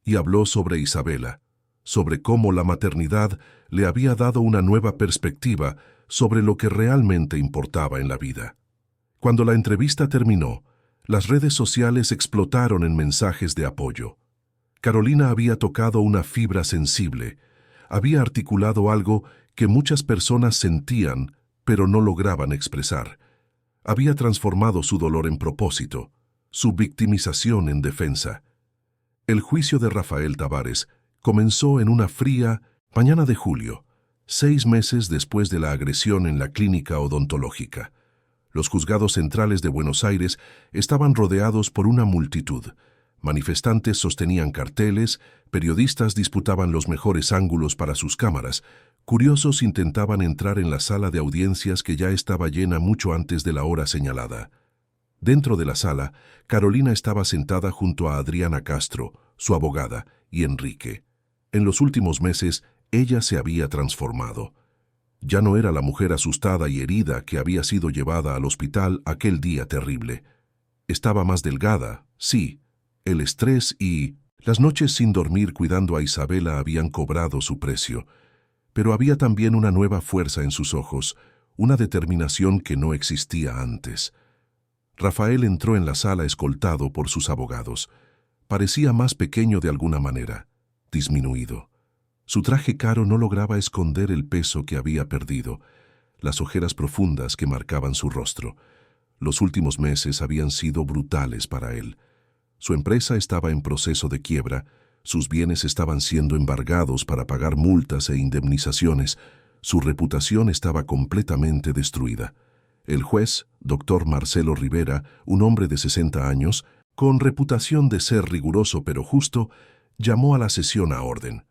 Y habló sobre Isabela, sobre cómo la maternidad le había dado una nueva perspectiva sobre lo que realmente importaba en la vida. Cuando la entrevista terminó, las redes sociales explotaron en mensajes de apoyo. Carolina había tocado una fibra sensible, había articulado algo que muchas personas sentían, pero no lograban expresar. Había transformado su dolor en propósito, su victimización en defensa. El juicio de Rafael Tavares comenzó en una fría mañana de julio, 6 meses después de la agresión en la clínica odontológica. Los juzgados centrales de Buenos Aires estaban rodeados por una multitud. Manifestantes sostenían carteles, periodistas disputaban los mejores ángulos para sus cámaras, curiosos intentaban entrar en la sala de audiencias que ya estaba llena mucho antes de la hora señalada. Dentro de la sala, Carolina estaba sentada junto a Adriana Castro, su abogada, y Enrique. En los últimos meses, ella se había transformado. Ya no era la mujer asustada y herida que había sido llevada al hospital aquel día terrible. Estaba más delgada, sí. El estrés y las noches sin dormir cuidando a Isabela habían cobrado su precio. Pero había también una nueva fuerza en sus ojos, una determinación que no existía antes. Rafael entró en la sala escoltado por sus abogados. Parecía más pequeño de alguna manera, disminuido. Su traje caro no lograba esconder el peso que había perdido, las ojeras profundas que marcaban su rostro. Los últimos meses habían sido brutales para él. Su empresa estaba en proceso de quiebra, sus bienes estaban siendo embargados para pagar multas e indemnizaciones, su reputación estaba completamente destruida. El juez, doctor Marcelo Rivera, un hombre de 60 años, con reputación de ser riguroso pero justo, llamó a la sesión a orden.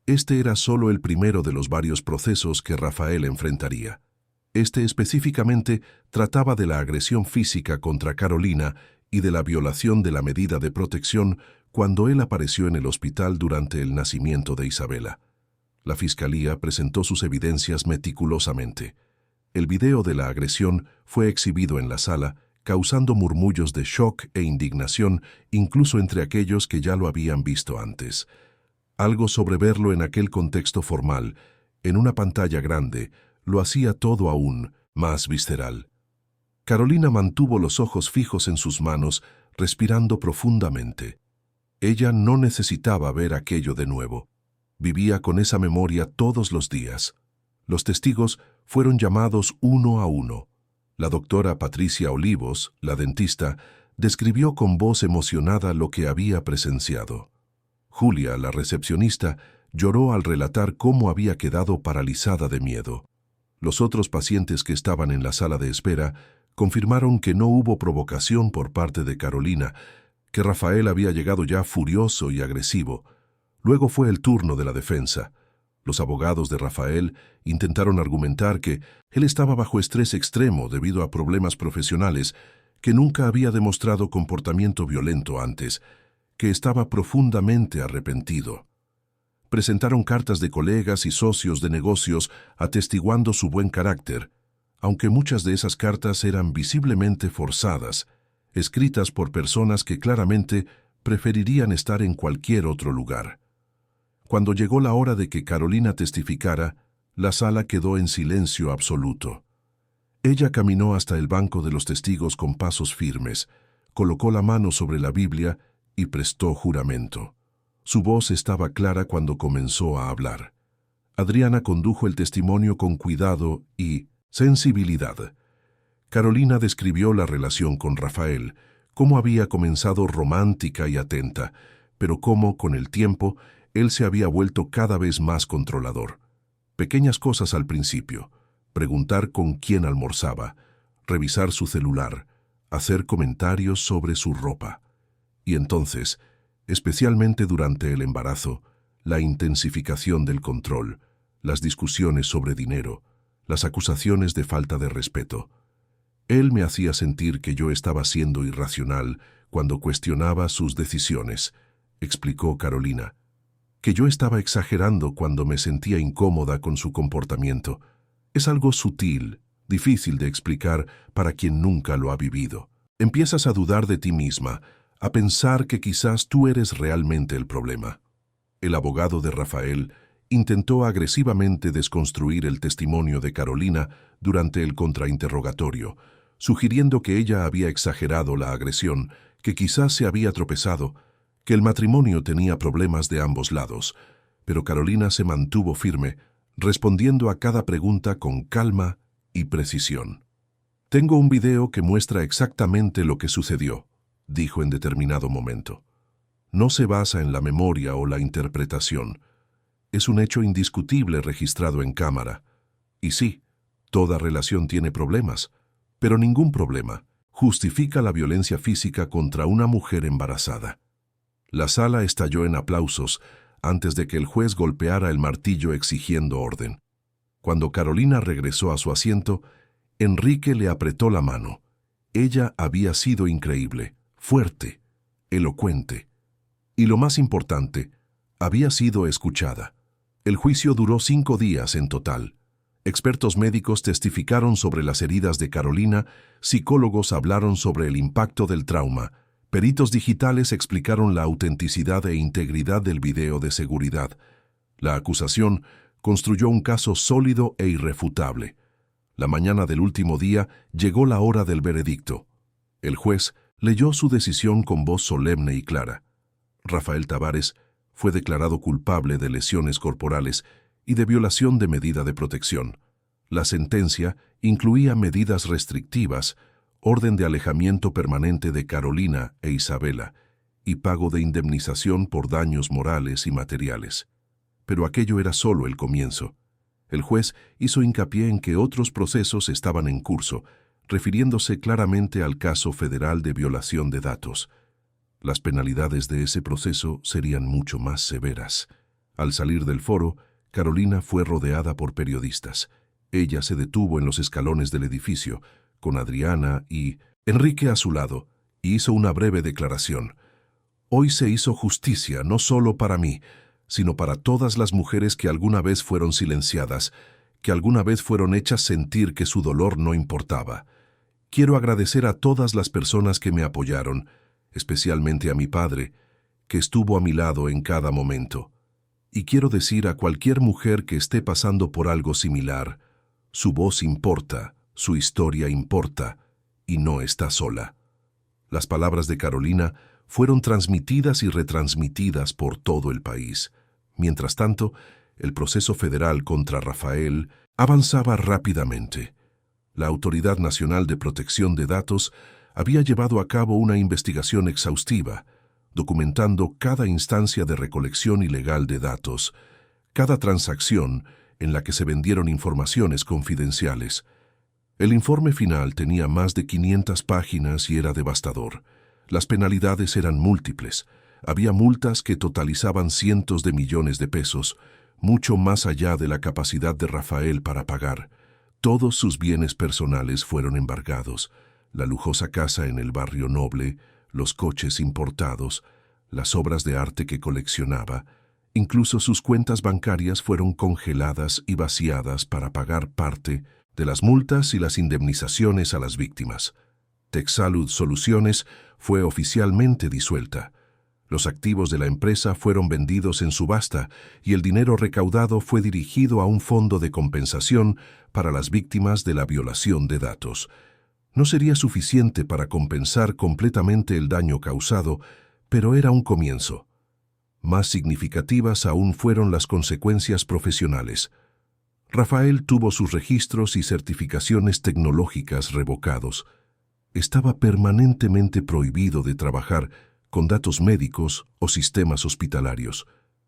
Este era solo el primero de los varios procesos que Rafael enfrentaría. Este específicamente trataba de la agresión física contra Carolina y de la violación de la medida de protección cuando él apareció en el hospital durante el nacimiento de Isabela. La fiscalía presentó sus evidencias meticulosamente. El video de la agresión fue exhibido en la sala, causando murmullos de shock e indignación incluso entre aquellos que ya lo habían visto antes. Algo sobre verlo en aquel contexto formal, en una pantalla grande, lo hacía todo aún más visceral. Carolina mantuvo los ojos fijos en sus manos, respirando profundamente. Ella no necesitaba ver aquello de nuevo. Vivía con esa memoria todos los días. Los testigos fueron llamados uno a uno. La doctora Patricia Olivos, la dentista, describió con voz emocionada lo que había presenciado. Julia, la recepcionista, lloró al relatar cómo había quedado paralizada de miedo. Los otros pacientes que estaban en la sala de espera confirmaron que no hubo provocación por parte de Carolina, que Rafael había llegado ya furioso y agresivo. Luego fue el turno de la defensa. Los abogados de Rafael intentaron argumentar que él estaba bajo estrés extremo debido a problemas profesionales, que nunca había demostrado comportamiento violento antes, que estaba profundamente arrepentido. Presentaron cartas de colegas y socios de negocios atestiguando su buen carácter, aunque muchas de esas cartas eran visiblemente forzadas, escritas por personas que claramente preferirían estar en cualquier otro lugar. Cuando llegó la hora de que Carolina testificara, la sala quedó en silencio absoluto. Ella caminó hasta el banco de los testigos con pasos firmes, colocó la mano sobre la Biblia y prestó juramento. Su voz estaba clara cuando comenzó a hablar. Adriana condujo el testimonio con cuidado y sensibilidad. Carolina describió la relación con Rafael, cómo había comenzado romántica y atenta, pero cómo, con el tiempo, él se había vuelto cada vez más controlador. Pequeñas cosas al principio: preguntar con quién almorzaba, revisar su celular, hacer comentarios sobre su ropa. Y entonces, especialmente durante el embarazo, la intensificación del control, las discusiones sobre dinero, las acusaciones de falta de respeto. Él me hacía sentir que yo estaba siendo irracional cuando cuestionaba sus decisiones, explicó Carolina, que yo estaba exagerando cuando me sentía incómoda con su comportamiento. Es algo sutil, difícil de explicar para quien nunca lo ha vivido. Empiezas a dudar de ti misma, a pensar que quizás tú eres realmente el problema. El abogado de Rafael intentó agresivamente desconstruir el testimonio de Carolina durante el contrainterrogatorio, sugiriendo que ella había exagerado la agresión, que quizás se había tropezado, que el matrimonio tenía problemas de ambos lados, pero Carolina se mantuvo firme, respondiendo a cada pregunta con calma y precisión. «Tengo un video que muestra exactamente lo que sucedió», dijo en determinado momento. «No se basa en la memoria o la interpretación. Es un hecho indiscutible registrado en cámara. Y sí, toda relación tiene problemas, pero ningún problema justifica la violencia física contra una mujer embarazada». La sala estalló en aplausos antes de que el juez golpeara el martillo exigiendo orden. Cuando Carolina regresó a su asiento, Enrique le apretó la mano. Ella había sido increíble, fuerte, elocuente. Y lo más importante, había sido escuchada. El juicio duró 5 días en total. Expertos médicos testificaron sobre las heridas de Carolina, psicólogos hablaron sobre el impacto del trauma, peritos digitales explicaron la autenticidad e integridad del video de seguridad. La acusación construyó un caso sólido e irrefutable. La mañana del último día llegó la hora del veredicto. El juez leyó su decisión con voz solemne y clara. Rafael Tavares fue declarado culpable de lesiones corporales y de violación de medida de protección. La sentencia incluía medidas restrictivas, orden de alejamiento permanente de Carolina e Isabela y pago de indemnización por daños morales y materiales. Pero aquello era solo el comienzo. El juez hizo hincapié en que otros procesos estaban en curso, refiriéndose claramente al caso federal de violación de datos. Las penalidades de ese proceso serían mucho más severas. Al salir del foro, Carolina fue rodeada por periodistas. Ella se detuvo en los escalones del edificio, con Adriana y Enrique a su lado, y hizo una breve declaración. «Hoy se hizo justicia no solo para mí, sino para todas las mujeres que alguna vez fueron silenciadas, que alguna vez fueron hechas sentir que su dolor no importaba. Quiero agradecer a todas las personas que me apoyaron, especialmente a mi padre, que estuvo a mi lado en cada momento. Y quiero decir a cualquier mujer que esté pasando por algo similar, su voz importa, su historia importa, y no está sola». Las palabras de Carolina fueron transmitidas y retransmitidas por todo el país. Mientras tanto, el proceso federal contra Rafael avanzaba rápidamente. La Autoridad Nacional de Protección de Datos había llevado a cabo una investigación exhaustiva, documentando cada instancia de recolección ilegal de datos, cada transacción en la que se vendieron informaciones confidenciales. El informe final tenía más de 500 páginas y era devastador. Las penalidades eran múltiples. Había multas que totalizaban cientos de millones de pesos, mucho más allá de la capacidad de Rafael para pagar. Todos sus bienes personales fueron embargados: la lujosa casa en el barrio noble, los coches importados, las obras de arte que coleccionaba. Incluso sus cuentas bancarias fueron congeladas y vaciadas para pagar parte de las multas y las indemnizaciones a las víctimas. Texsalud Soluciones fue oficialmente disuelta. Los activos de la empresa fueron vendidos en subasta y el dinero recaudado fue dirigido a un fondo de compensación para las víctimas de la violación de datos. No sería suficiente para compensar completamente el daño causado, pero era un comienzo. Más significativas aún fueron las consecuencias profesionales. Rafael tuvo sus registros y certificaciones tecnológicas revocados. Estaba permanentemente prohibido de trabajar con datos médicos o sistemas hospitalarios.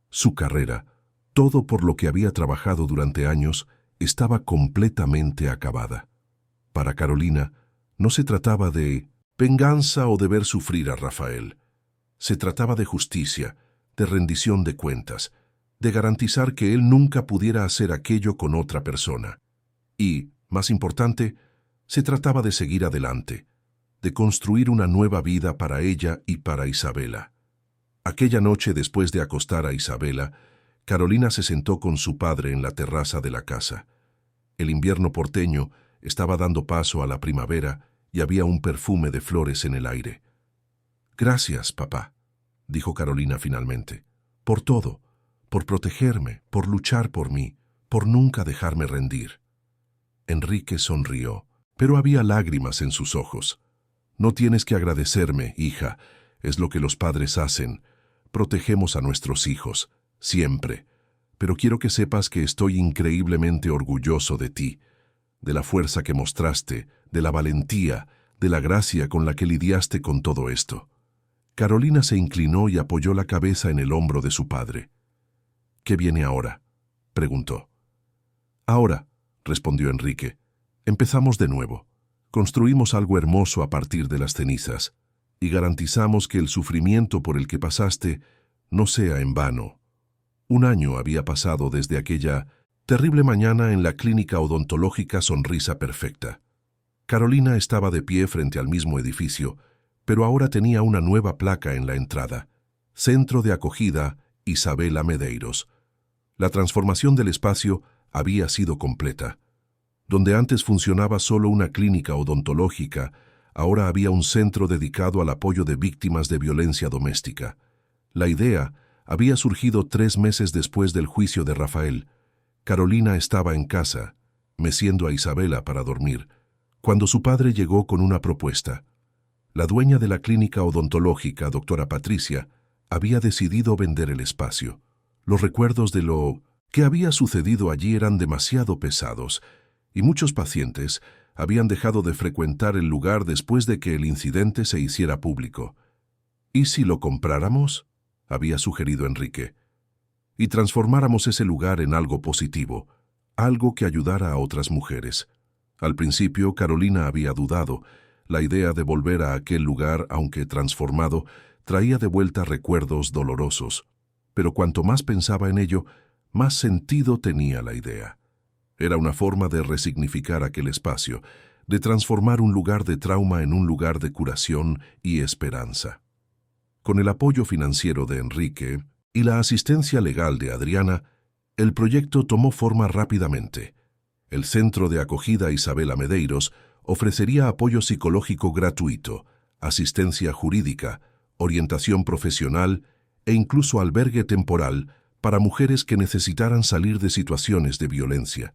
Su carrera, todo por lo que había trabajado durante años, estaba completamente acabada. Para Carolina, no se trataba de venganza o de ver sufrir a Rafael. Se trataba de justicia, de rendición de cuentas, de garantizar que él nunca pudiera hacer aquello con otra persona. Y, más importante, se trataba de seguir adelante, de construir una nueva vida para ella y para Isabela. Aquella noche, después de acostar a Isabela, Carolina se sentó con su padre en la terraza de la casa. El invierno porteño estaba dando paso a la primavera y había un perfume de flores en el aire. «Gracias, papá», dijo Carolina finalmente, «por todo, por protegerme, por luchar por mí, por nunca dejarme rendir. Enrique sonrió, pero había lágrimas en sus ojos. No tienes que agradecerme, hija, es lo que los padres hacen. Protegemos a nuestros hijos, siempre. Pero quiero que sepas que estoy increíblemente orgulloso de ti, de la fuerza que mostraste, de la valentía, de la gracia con la que lidiaste con todo esto. Carolina se inclinó y apoyó la cabeza en el hombro de su padre. ¿Qué viene ahora?, preguntó. Ahora, respondió Enrique, empezamos de nuevo. Construimos algo hermoso a partir de las cenizas y garantizamos que el sufrimiento por el que pasaste no sea en vano. 1 año había pasado desde aquella terrible mañana en la clínica odontológica Sonrisa Perfecta. Carolina estaba de pie frente al mismo edificio, pero ahora tenía una nueva placa en la entrada: Centro de Acogida Isabela Medeiros. La transformación del espacio había sido completa. Donde antes funcionaba solo una clínica odontológica, ahora había un centro dedicado al apoyo de víctimas de violencia doméstica. La idea había surgido 3 meses después del juicio de Rafael. Carolina estaba en casa, meciendo a Isabela para dormir, cuando su padre llegó con una propuesta. La dueña de la clínica odontológica, doctora Patricia, había decidido vender el espacio. Los recuerdos de lo que había sucedido allí eran demasiado pesados, y muchos pacientes habían dejado de frecuentar el lugar después de que el incidente se hiciera público. ¿Y si lo compráramos?, había sugerido Enrique, y transformáramos ese lugar en algo positivo, algo que ayudara a otras mujeres. Al principio, Carolina había dudado. La idea de volver a aquel lugar, aunque transformado, traía de vuelta recuerdos dolorosos. Pero cuanto más pensaba en ello, más sentido tenía la idea. Era una forma de resignificar aquel espacio, de transformar un lugar de trauma en un lugar de curación y esperanza. Con el apoyo financiero de Enrique y la asistencia legal de Adriana, el proyecto tomó forma rápidamente. El Centro de Acogida Isabela Medeiros ofrecería apoyo psicológico gratuito, asistencia jurídica, orientación profesional e incluso albergue temporal para mujeres que necesitaran salir de situaciones de violencia.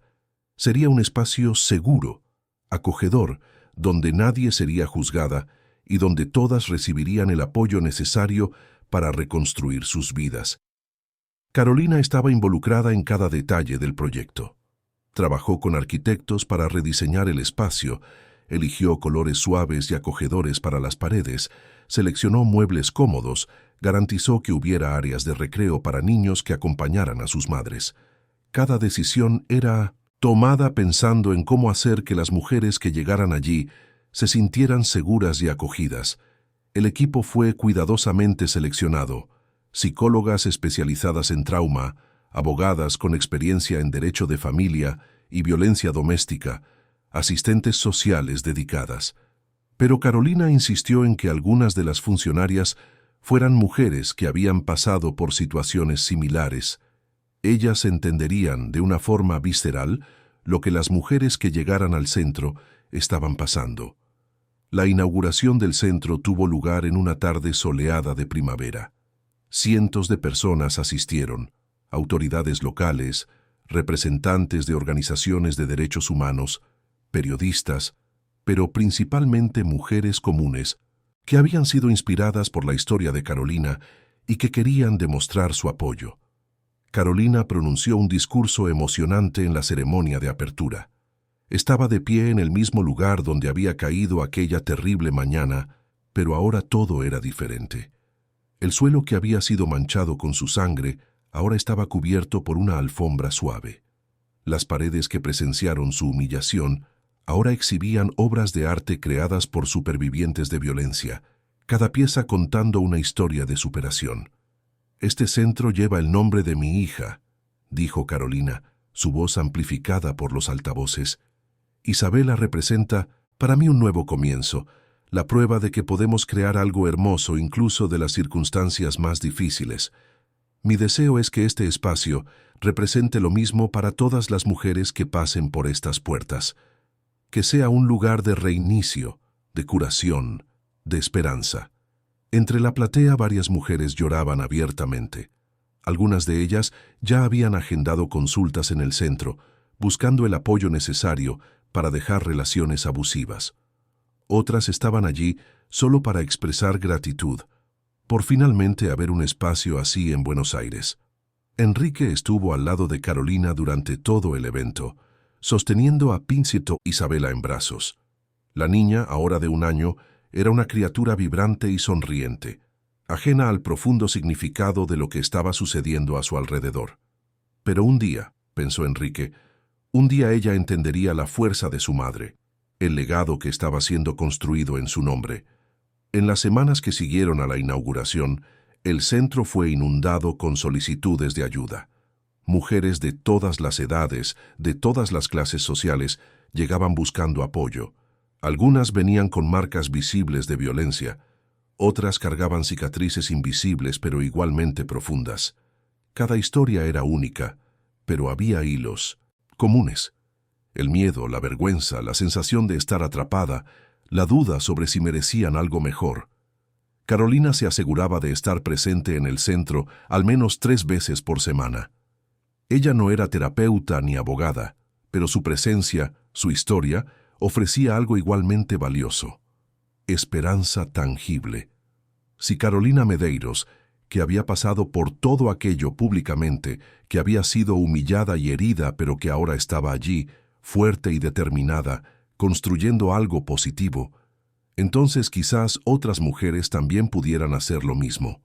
Sería un espacio seguro, acogedor, donde nadie sería juzgada y donde todas recibirían el apoyo necesario para reconstruir sus vidas. Carolina estaba involucrada en cada detalle del proyecto. Trabajó con arquitectos para rediseñar el espacio, eligió colores suaves y acogedores para las paredes, seleccionó muebles cómodos, garantizó que hubiera áreas de recreo para niños que acompañaran a sus madres. Cada decisión era tomada pensando en cómo hacer que las mujeres que llegaran allí se sintieran seguras y acogidas. El equipo fue cuidadosamente seleccionado: psicólogas especializadas en trauma, abogadas con experiencia en derecho de familia y violencia doméstica, asistentes sociales dedicadas. Pero Carolina insistió en que algunas de las funcionarias fueran mujeres que habían pasado por situaciones similares. Ellas entenderían de una forma visceral lo que las mujeres que llegaran al centro estaban pasando. La inauguración del centro tuvo lugar en una tarde soleada de primavera. Cientos de personas asistieron: autoridades locales, representantes de organizaciones de derechos humanos, periodistas, pero principalmente mujeres comunes que habían sido inspiradas por la historia de Carolina y que querían demostrar su apoyo. Carolina pronunció un discurso emocionante en la ceremonia de apertura. Estaba de pie en el mismo lugar donde había caído aquella terrible mañana, pero ahora todo era diferente. El suelo que había sido manchado con su sangre ahora estaba cubierto por una alfombra suave. Las paredes que presenciaron su humillación ahora exhibían obras de arte creadas por supervivientes de violencia, cada pieza contando una historia de superación. «Este centro lleva el nombre de mi hija», dijo Carolina, su voz amplificada por los altavoces. «Isabela representa para mí un nuevo comienzo, la prueba de que podemos crear algo hermoso incluso de las circunstancias más difíciles. Mi deseo es que este espacio represente lo mismo para todas las mujeres que pasen por estas puertas, que sea un lugar de reinicio, de curación, de esperanza». Entre la platea varias mujeres lloraban abiertamente. Algunas de ellas ya habían agendado consultas en el centro, buscando el apoyo necesario para dejar relaciones abusivas. Otras estaban allí solo para expresar gratitud, por finalmente haber un espacio así en Buenos Aires. Enrique estuvo al lado de Carolina durante todo el evento, sosteniendo a Pincito Isabela en brazos. La niña, ahora de 1 año, era una criatura vibrante y sonriente, ajena al profundo significado de lo que estaba sucediendo a su alrededor. Pero un día, pensó Enrique, un día ella entendería la fuerza de su madre, el legado que estaba siendo construido en su nombre. En las semanas que siguieron a la inauguración, el centro fue inundado con solicitudes de ayuda. Mujeres de todas las edades, de todas las clases sociales, llegaban buscando apoyo. Algunas venían con marcas visibles de violencia, otras cargaban cicatrices invisibles pero igualmente profundas. Cada historia era única, pero había hilos comunes. El miedo, la vergüenza, la sensación de estar atrapada, la duda sobre si merecían algo mejor. Carolina se aseguraba de estar presente en el centro al menos 3 veces por semana. Ella no era terapeuta ni abogada, pero su presencia, su historia, ofrecía algo igualmente valioso: esperanza tangible. Si Carolina Medeiros, que había pasado por todo aquello públicamente, que había sido humillada y herida, pero que ahora estaba allí, fuerte y determinada, construyendo algo positivo, entonces quizás otras mujeres también pudieran hacer lo mismo.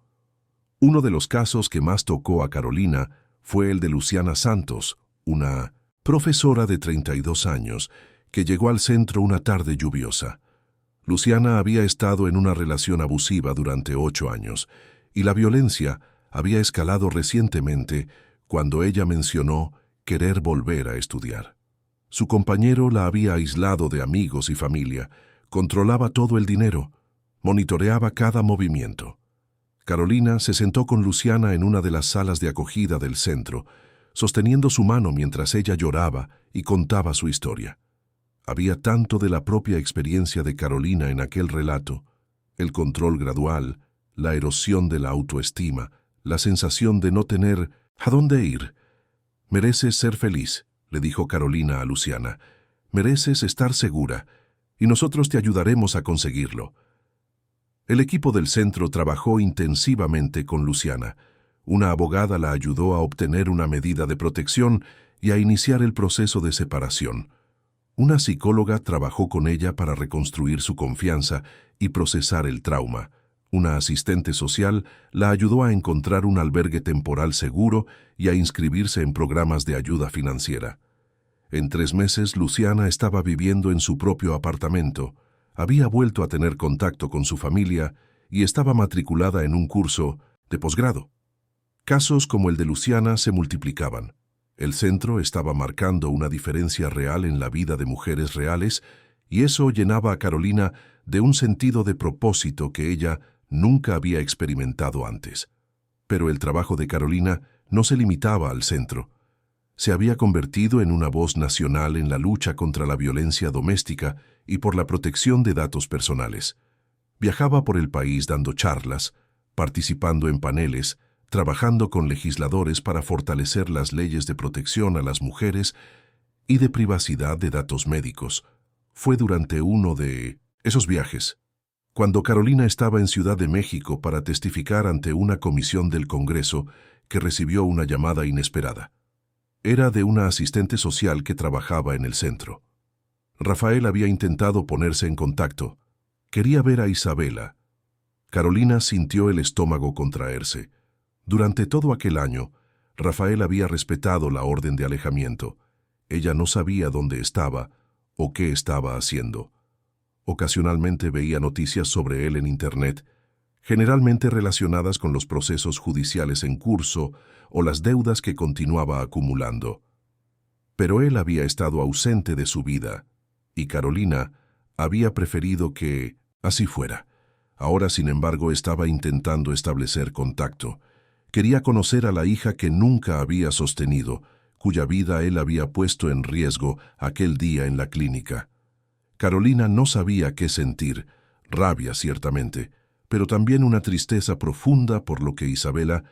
Uno de los casos que más tocó a Carolina fue el de Luciana Santos, una profesora de 32 años, que llegó al centro una tarde lluviosa. Luciana había estado en una relación abusiva durante 8 años, y la violencia había escalado recientemente cuando ella mencionó querer volver a estudiar. Su compañero la había aislado de amigos y familia, controlaba todo el dinero, monitoreaba cada movimiento. Carolina se sentó con Luciana en una de las salas de acogida del centro, sosteniendo su mano mientras ella lloraba y contaba su historia. Había tanto de la propia experiencia de Carolina en aquel relato: el control gradual, la erosión de la autoestima, la sensación de no tener a dónde ir. «Mereces ser feliz», le dijo Carolina a Luciana. «Mereces estar segura, y nosotros te ayudaremos a conseguirlo». El equipo del centro trabajó intensivamente con Luciana. Una abogada la ayudó a obtener una medida de protección y a iniciar el proceso de separación. Una psicóloga trabajó con ella para reconstruir su confianza y procesar el trauma. Una asistente social la ayudó a encontrar un albergue temporal seguro y a inscribirse en programas de ayuda financiera. En 3 meses, Luciana estaba viviendo en su propio apartamento, había vuelto a tener contacto con su familia y estaba matriculada en un curso de posgrado. Casos como el de Luciana se multiplicaban. El centro estaba marcando una diferencia real en la vida de mujeres reales, y eso llenaba a Carolina de un sentido de propósito que ella nunca había experimentado antes. Pero el trabajo de Carolina no se limitaba al centro. Se había convertido en una voz nacional en la lucha contra la violencia doméstica y por la protección de datos personales. Viajaba por el país dando charlas, participando en paneles, trabajando con legisladores para fortalecer las leyes de protección a las mujeres y de privacidad de datos médicos. Fue durante uno de esos viajes, cuando Carolina estaba en Ciudad de México para testificar ante una comisión del Congreso, que recibió una llamada inesperada. Era de una asistente social que trabajaba en el centro. Rafael había intentado ponerse en contacto. Quería ver a Isabela. Carolina sintió el estómago contraerse. Durante todo aquel año, Rafael había respetado la orden de alejamiento. Ella no sabía dónde estaba o qué estaba haciendo. Ocasionalmente veía noticias sobre él en Internet, generalmente relacionadas con los procesos judiciales en curso o las deudas que continuaba acumulando. Pero él había estado ausente de su vida, y Carolina había preferido que así fuera. Ahora, sin embargo, estaba intentando establecer contacto. Quería conocer a la hija que nunca había sostenido, cuya vida él había puesto en riesgo aquel día en la clínica. Carolina no sabía qué sentir, rabia ciertamente, pero también una tristeza profunda por lo que Isabela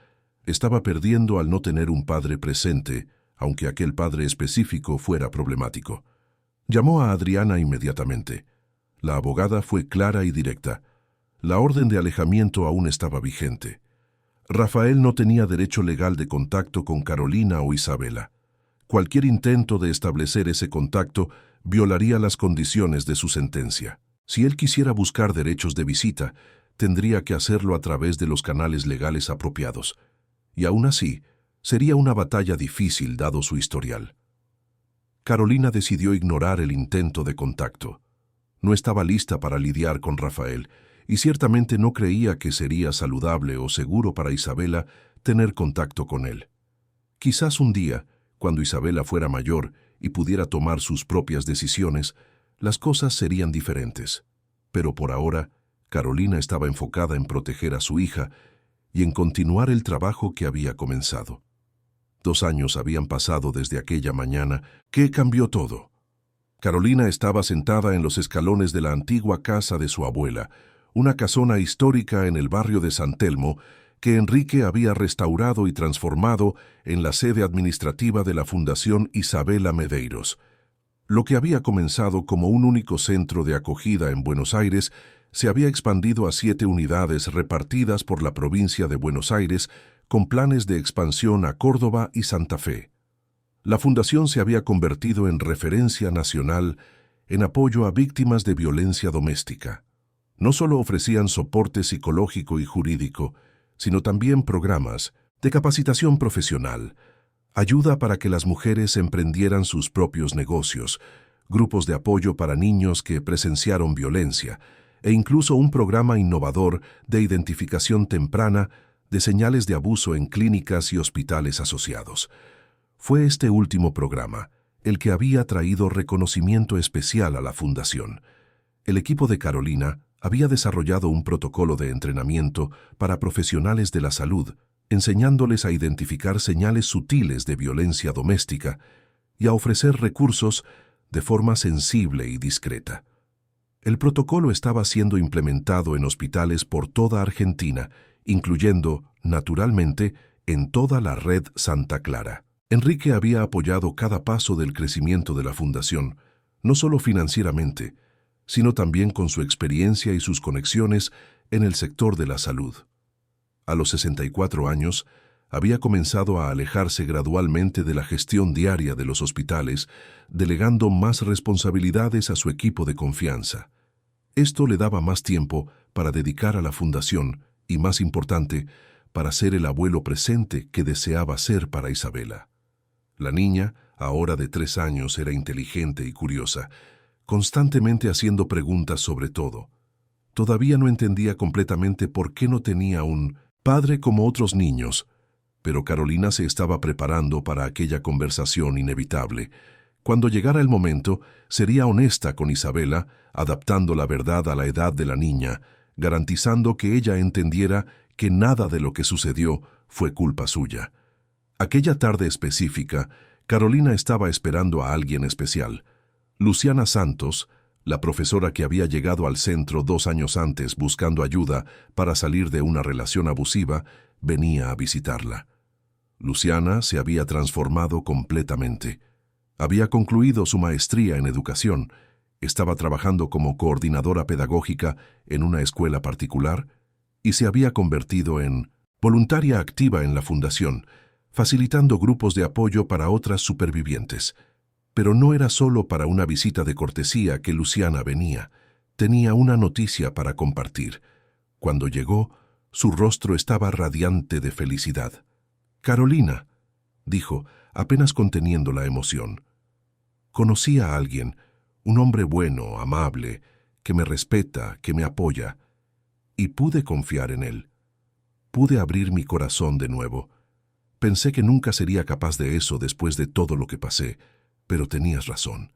Estaba perdiendo al no tener un padre presente, aunque aquel padre específico fuera problemático. Llamó a Adriana inmediatamente. La abogada fue clara y directa. La orden de alejamiento aún estaba vigente. Rafael no tenía derecho legal de contacto con Carolina o Isabela. Cualquier intento de establecer ese contacto violaría las condiciones de su sentencia. Si él quisiera buscar derechos de visita, tendría que hacerlo a través de los canales legales apropiados. Y aún así, sería una batalla difícil dado su historial. Carolina decidió ignorar el intento de contacto. No estaba lista para lidiar con Rafael, y ciertamente no creía que sería saludable o seguro para Isabela tener contacto con él. Quizás un día, cuando Isabela fuera mayor y pudiera tomar sus propias decisiones, las cosas serían diferentes. Pero por ahora, Carolina estaba enfocada en proteger a su hija y en continuar el trabajo que había comenzado. 2 años habían pasado desde aquella mañana que cambió todo. Carolina estaba sentada en los escalones de la antigua casa de su abuela, una casona histórica en el barrio de San Telmo que Enrique había restaurado y transformado en la sede administrativa de la Fundación Isabela Medeiros. Lo que había comenzado como un único centro de acogida en Buenos Aires se había expandido a 7 unidades repartidas por la provincia de Buenos Aires con planes de expansión a Córdoba y Santa Fe. La fundación se había convertido en referencia nacional en apoyo a víctimas de violencia doméstica. No solo ofrecían soporte psicológico y jurídico, sino también programas de capacitación profesional, ayuda para que las mujeres emprendieran sus propios negocios, grupos de apoyo para niños que presenciaron violencia, e incluso un programa innovador de identificación temprana de señales de abuso en clínicas y hospitales asociados. Fue este último programa el que había traído reconocimiento especial a la Fundación. El equipo de Carolina había desarrollado un protocolo de entrenamiento para profesionales de la salud, enseñándoles a identificar señales sutiles de violencia doméstica y a ofrecer recursos de forma sensible y discreta. El protocolo estaba siendo implementado en hospitales por toda Argentina, incluyendo, naturalmente, en toda la red Santa Clara. Enrique había apoyado cada paso del crecimiento de la Fundación, no solo financieramente, sino también con su experiencia y sus conexiones en el sector de la salud. A los 64 años, había comenzado a alejarse gradualmente de la gestión diaria de los hospitales, delegando más responsabilidades a su equipo de confianza. Esto le daba más tiempo para dedicar a la Fundación y, más importante, para ser el abuelo presente que deseaba ser para Isabela. La niña, ahora de 3 años, era inteligente y curiosa, constantemente haciendo preguntas sobre todo. Todavía no entendía completamente por qué no tenía un padre como otros niños, pero Carolina se estaba preparando para aquella conversación inevitable. Cuando llegara el momento, sería honesta con Isabela, adaptando la verdad a la edad de la niña, garantizando que ella entendiera que nada de lo que sucedió fue culpa suya. Aquella tarde específica, Carolina estaba esperando a alguien especial. Luciana Santos, la profesora que había llegado al centro 2 años antes buscando ayuda para salir de una relación abusiva, venía a visitarla. Luciana se había transformado completamente. Había concluido su maestría en educación, estaba trabajando como coordinadora pedagógica en una escuela particular y se había convertido en voluntaria activa en la Fundación, facilitando grupos de apoyo para otras supervivientes. Pero no era solo para una visita de cortesía que Luciana venía. Tenía una noticia para compartir. Cuando llegó, su rostro estaba radiante de felicidad. «Carolina», dijo, apenas conteniendo la emoción. «Conocí a alguien, un hombre bueno, amable, que me respeta, que me apoya, y pude confiar en él. Pude abrir mi corazón de nuevo. Pensé que nunca sería capaz de eso después de todo lo que pasé, pero tenías razón.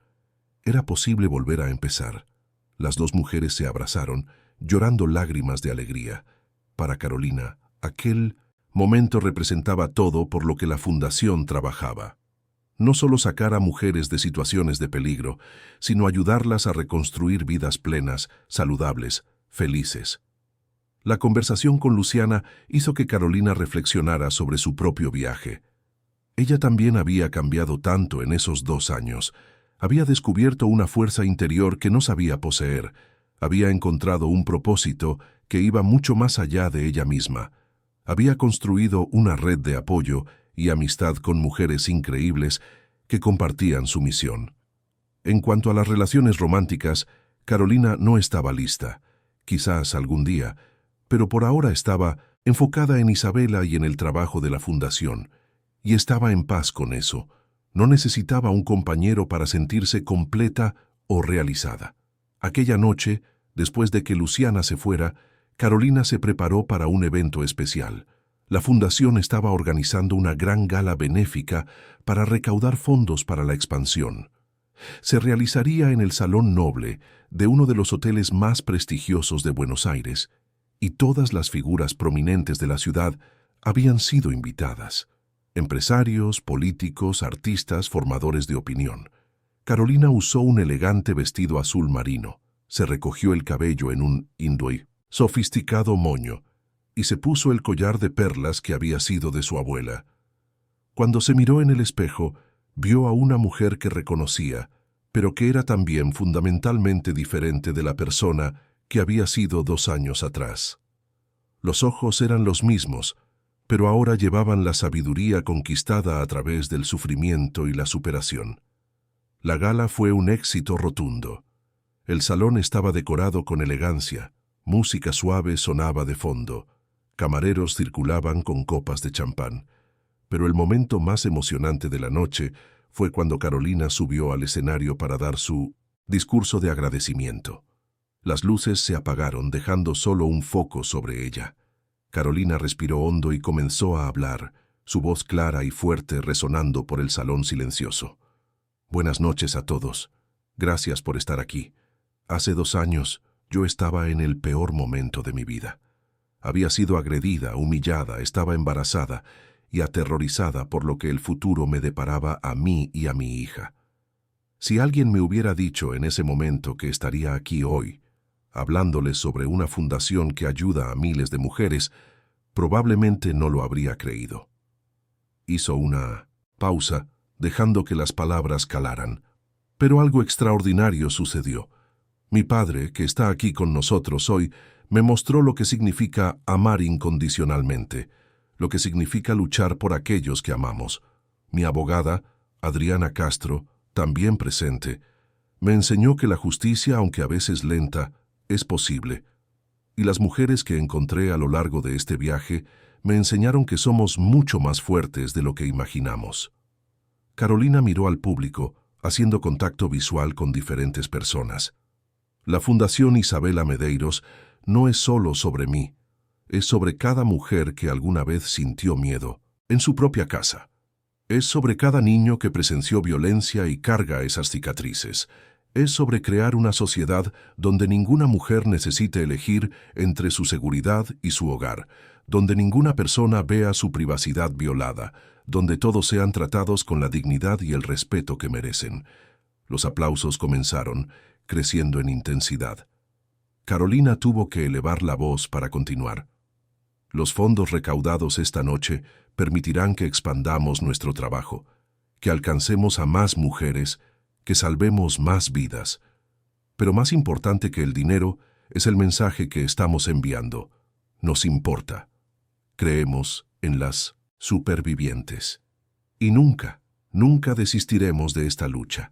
Era posible volver a empezar». Las 2 mujeres se abrazaron, llorando lágrimas de alegría. Para Carolina, aquel momento representaba todo por lo que la Fundación trabajaba. No solo sacar a mujeres de situaciones de peligro, sino ayudarlas a reconstruir vidas plenas, saludables, felices. La conversación con Luciana hizo que Carolina reflexionara sobre su propio viaje. Ella también había cambiado tanto en esos 2 años. Había descubierto una fuerza interior que no sabía poseer. Había encontrado un propósito que iba mucho más allá de ella misma. Había construido una red de apoyo y amistad con mujeres increíbles que compartían su misión. En cuanto a las relaciones románticas, Carolina no estaba lista. Quizás algún día, pero por ahora estaba enfocada en Isabela y en el trabajo de la fundación, y estaba en paz con eso. No necesitaba un compañero para sentirse completa o realizada. Aquella noche, después de que Luciana se fuera, Carolina se preparó para un evento especial. La fundación estaba organizando una gran gala benéfica para recaudar fondos para la expansión. Se realizaría en el Salón Noble de uno de los hoteles más prestigiosos de Buenos Aires, y todas las figuras prominentes de la ciudad habían sido invitadas. Empresarios, políticos, artistas, formadores de opinión. Carolina usó un elegante vestido azul marino, se recogió el cabello en un hindú sofisticado moño y se puso el collar de perlas que había sido de su abuela. Cuando se miró en el espejo, vio a una mujer que reconocía, pero que era también fundamentalmente diferente de la persona que había sido 2 años atrás. Los ojos eran los mismos, pero ahora llevaban la sabiduría conquistada a través del sufrimiento y la superación. La gala fue un éxito rotundo. El salón estaba decorado con elegancia, música suave sonaba de fondo, camareros circulaban con copas de champán. Pero el momento más emocionante de la noche fue cuando Carolina subió al escenario para dar su discurso de agradecimiento. Las luces se apagaron, dejando solo un foco sobre ella. Carolina respiró hondo y comenzó a hablar, su voz clara y fuerte resonando por el salón silencioso. Buenas noches a todos. Gracias por estar aquí. Hace 2 años, yo estaba en el peor momento de mi vida. Había sido agredida, humillada, estaba embarazada y aterrorizada por lo que el futuro me deparaba a mí y a mi hija. Si alguien me hubiera dicho en ese momento que estaría aquí hoy, hablándoles sobre una fundación que ayuda a miles de mujeres, probablemente no lo habría creído. Hizo una pausa, dejando que las palabras calaran. Pero algo extraordinario sucedió. Mi padre, que está aquí con nosotros hoy, me mostró lo que significa amar incondicionalmente, lo que significa luchar por aquellos que amamos. Mi abogada, Adriana Castro, también presente, me enseñó que la justicia, aunque a veces lenta, es posible. Y las mujeres que encontré a lo largo de este viaje me enseñaron que somos mucho más fuertes de lo que imaginamos. Carolina miró al público, haciendo contacto visual con diferentes personas. La Fundación Isabela Medeiros no es solo sobre mí, es sobre cada mujer que alguna vez sintió miedo, en su propia casa. Es sobre cada niño que presenció violencia y carga esas cicatrices. Es sobre crear una sociedad donde ninguna mujer necesite elegir entre su seguridad y su hogar, donde ninguna persona vea su privacidad violada, donde todos sean tratados con la dignidad y el respeto que merecen. Los aplausos comenzaron, creciendo en intensidad. Carolina tuvo que elevar la voz para continuar. Los fondos recaudados esta noche permitirán que expandamos nuestro trabajo, que alcancemos a más mujeres, que salvemos más vidas. Pero más importante que el dinero es el mensaje que estamos enviando. Nos importa. Creemos en las supervivientes. Y nunca, nunca desistiremos de esta lucha.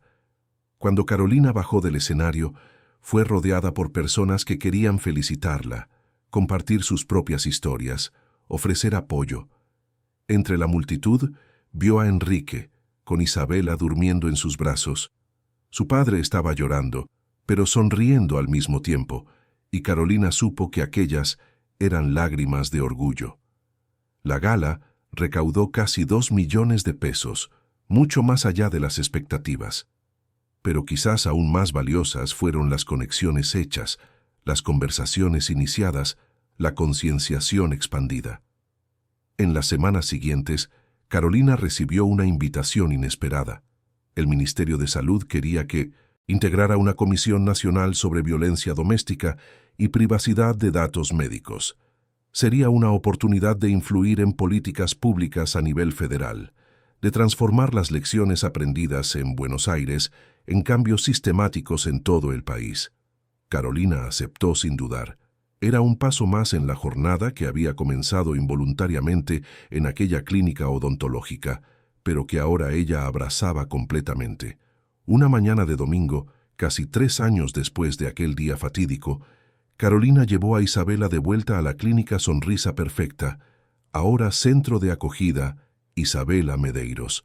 Cuando Carolina bajó del escenario, fue rodeada por personas que querían felicitarla, compartir sus propias historias, ofrecer apoyo. Entre la multitud, vio a Enrique, con Isabela durmiendo en sus brazos. Su padre estaba llorando, pero sonriendo al mismo tiempo, y Carolina supo que aquellas eran lágrimas de orgullo. La gala recaudó casi 2 millones de pesos, mucho más allá de las expectativas. Pero quizás aún más valiosas fueron las conexiones hechas, las conversaciones iniciadas, la concienciación expandida. En las semanas siguientes, Carolina recibió una invitación inesperada. El Ministerio de Salud quería que integrara una comisión nacional sobre violencia doméstica y privacidad de datos médicos. Sería una oportunidad de influir en políticas públicas a nivel federal, de transformar las lecciones aprendidas en Buenos Aires en cambios sistemáticos en todo el país. Carolina aceptó sin dudar. Era un paso más en la jornada que había comenzado involuntariamente en aquella clínica odontológica, pero que ahora ella abrazaba completamente. Una mañana de domingo, casi 3 años después de aquel día fatídico, Carolina llevó a Isabela de vuelta a la clínica Sonrisa Perfecta, ahora centro de acogida Isabela Medeiros.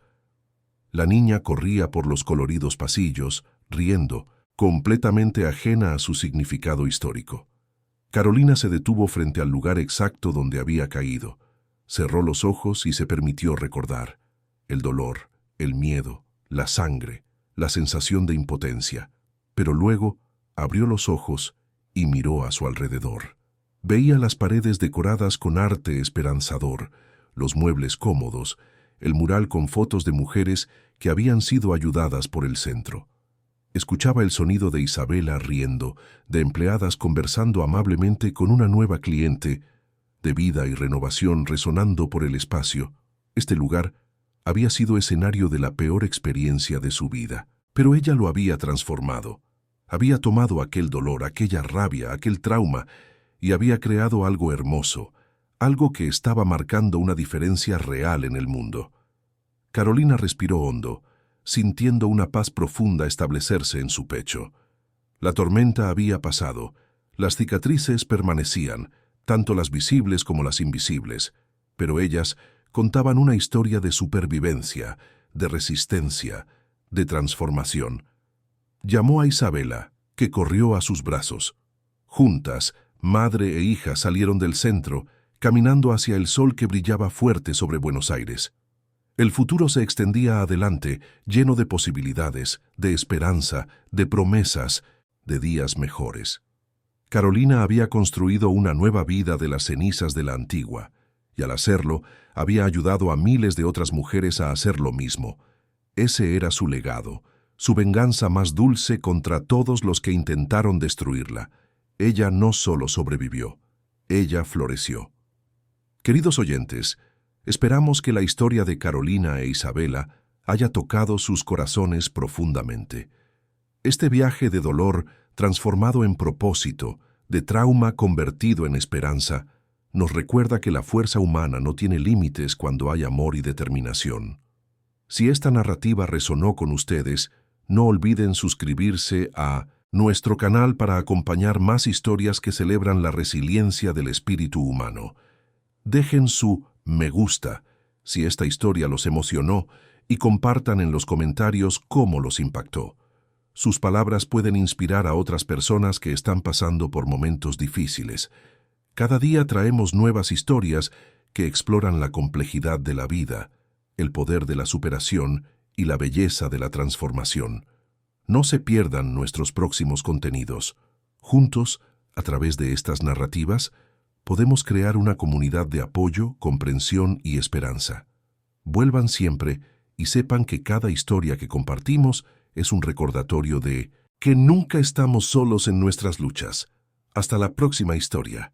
La niña corría por los coloridos pasillos, riendo, completamente ajena a su significado histórico. Carolina se detuvo frente al lugar exacto donde había caído. Cerró los ojos y se permitió recordar. El dolor, el miedo, la sangre, la sensación de impotencia. Pero luego abrió los ojos y miró a su alrededor. Veía las paredes decoradas con arte esperanzador, los muebles cómodos, el mural con fotos de mujeres que habían sido ayudadas por el centro. Escuchaba el sonido de Isabela riendo, de empleadas conversando amablemente con una nueva cliente, de vida y renovación resonando por el espacio. Este lugar había sido escenario de la peor experiencia de su vida, pero ella lo había transformado. Había tomado aquel dolor, aquella rabia, aquel trauma, y había creado algo hermoso, algo que estaba marcando una diferencia real en el mundo. Carolina respiró hondo, sintiendo una paz profunda establecerse en su pecho. La tormenta había pasado, las cicatrices permanecían, tanto las visibles como las invisibles, pero ellas contaban una historia de supervivencia, de resistencia, de transformación. Llamó a Isabela, que corrió a sus brazos. Juntas, madre e hija salieron del centro, caminando hacia el sol que brillaba fuerte sobre Buenos Aires. El futuro se extendía adelante, lleno de posibilidades, de esperanza, de promesas, de días mejores. Carolina había construido una nueva vida de las cenizas de la antigua, y al hacerlo, había ayudado a miles de otras mujeres a hacer lo mismo. Ese era su legado, su venganza más dulce contra todos los que intentaron destruirla. Ella no solo sobrevivió, ella floreció. Queridos oyentes, esperamos que la historia de Carolina e Isabela haya tocado sus corazones profundamente. Este viaje de dolor transformado en propósito, de trauma convertido en esperanza, nos recuerda que la fuerza humana no tiene límites cuando hay amor y determinación. Si esta narrativa resonó con ustedes, no olviden suscribirse a nuestro canal para acompañar más historias que celebran la resiliencia del espíritu humano. Dejen su me gusta si esta historia los emocionó y compartan en los comentarios cómo los impactó. Sus palabras pueden inspirar a otras personas que están pasando por momentos difíciles. Cada día traemos nuevas historias que exploran la complejidad de la vida, el poder de la superación y la belleza de la transformación. No se pierdan nuestros próximos contenidos. Juntos, a través de estas narrativas, podemos crear una comunidad de apoyo, comprensión y esperanza. Vuelvan siempre y sepan que cada historia que compartimos es un recordatorio de que nunca estamos solos en nuestras luchas. Hasta la próxima historia.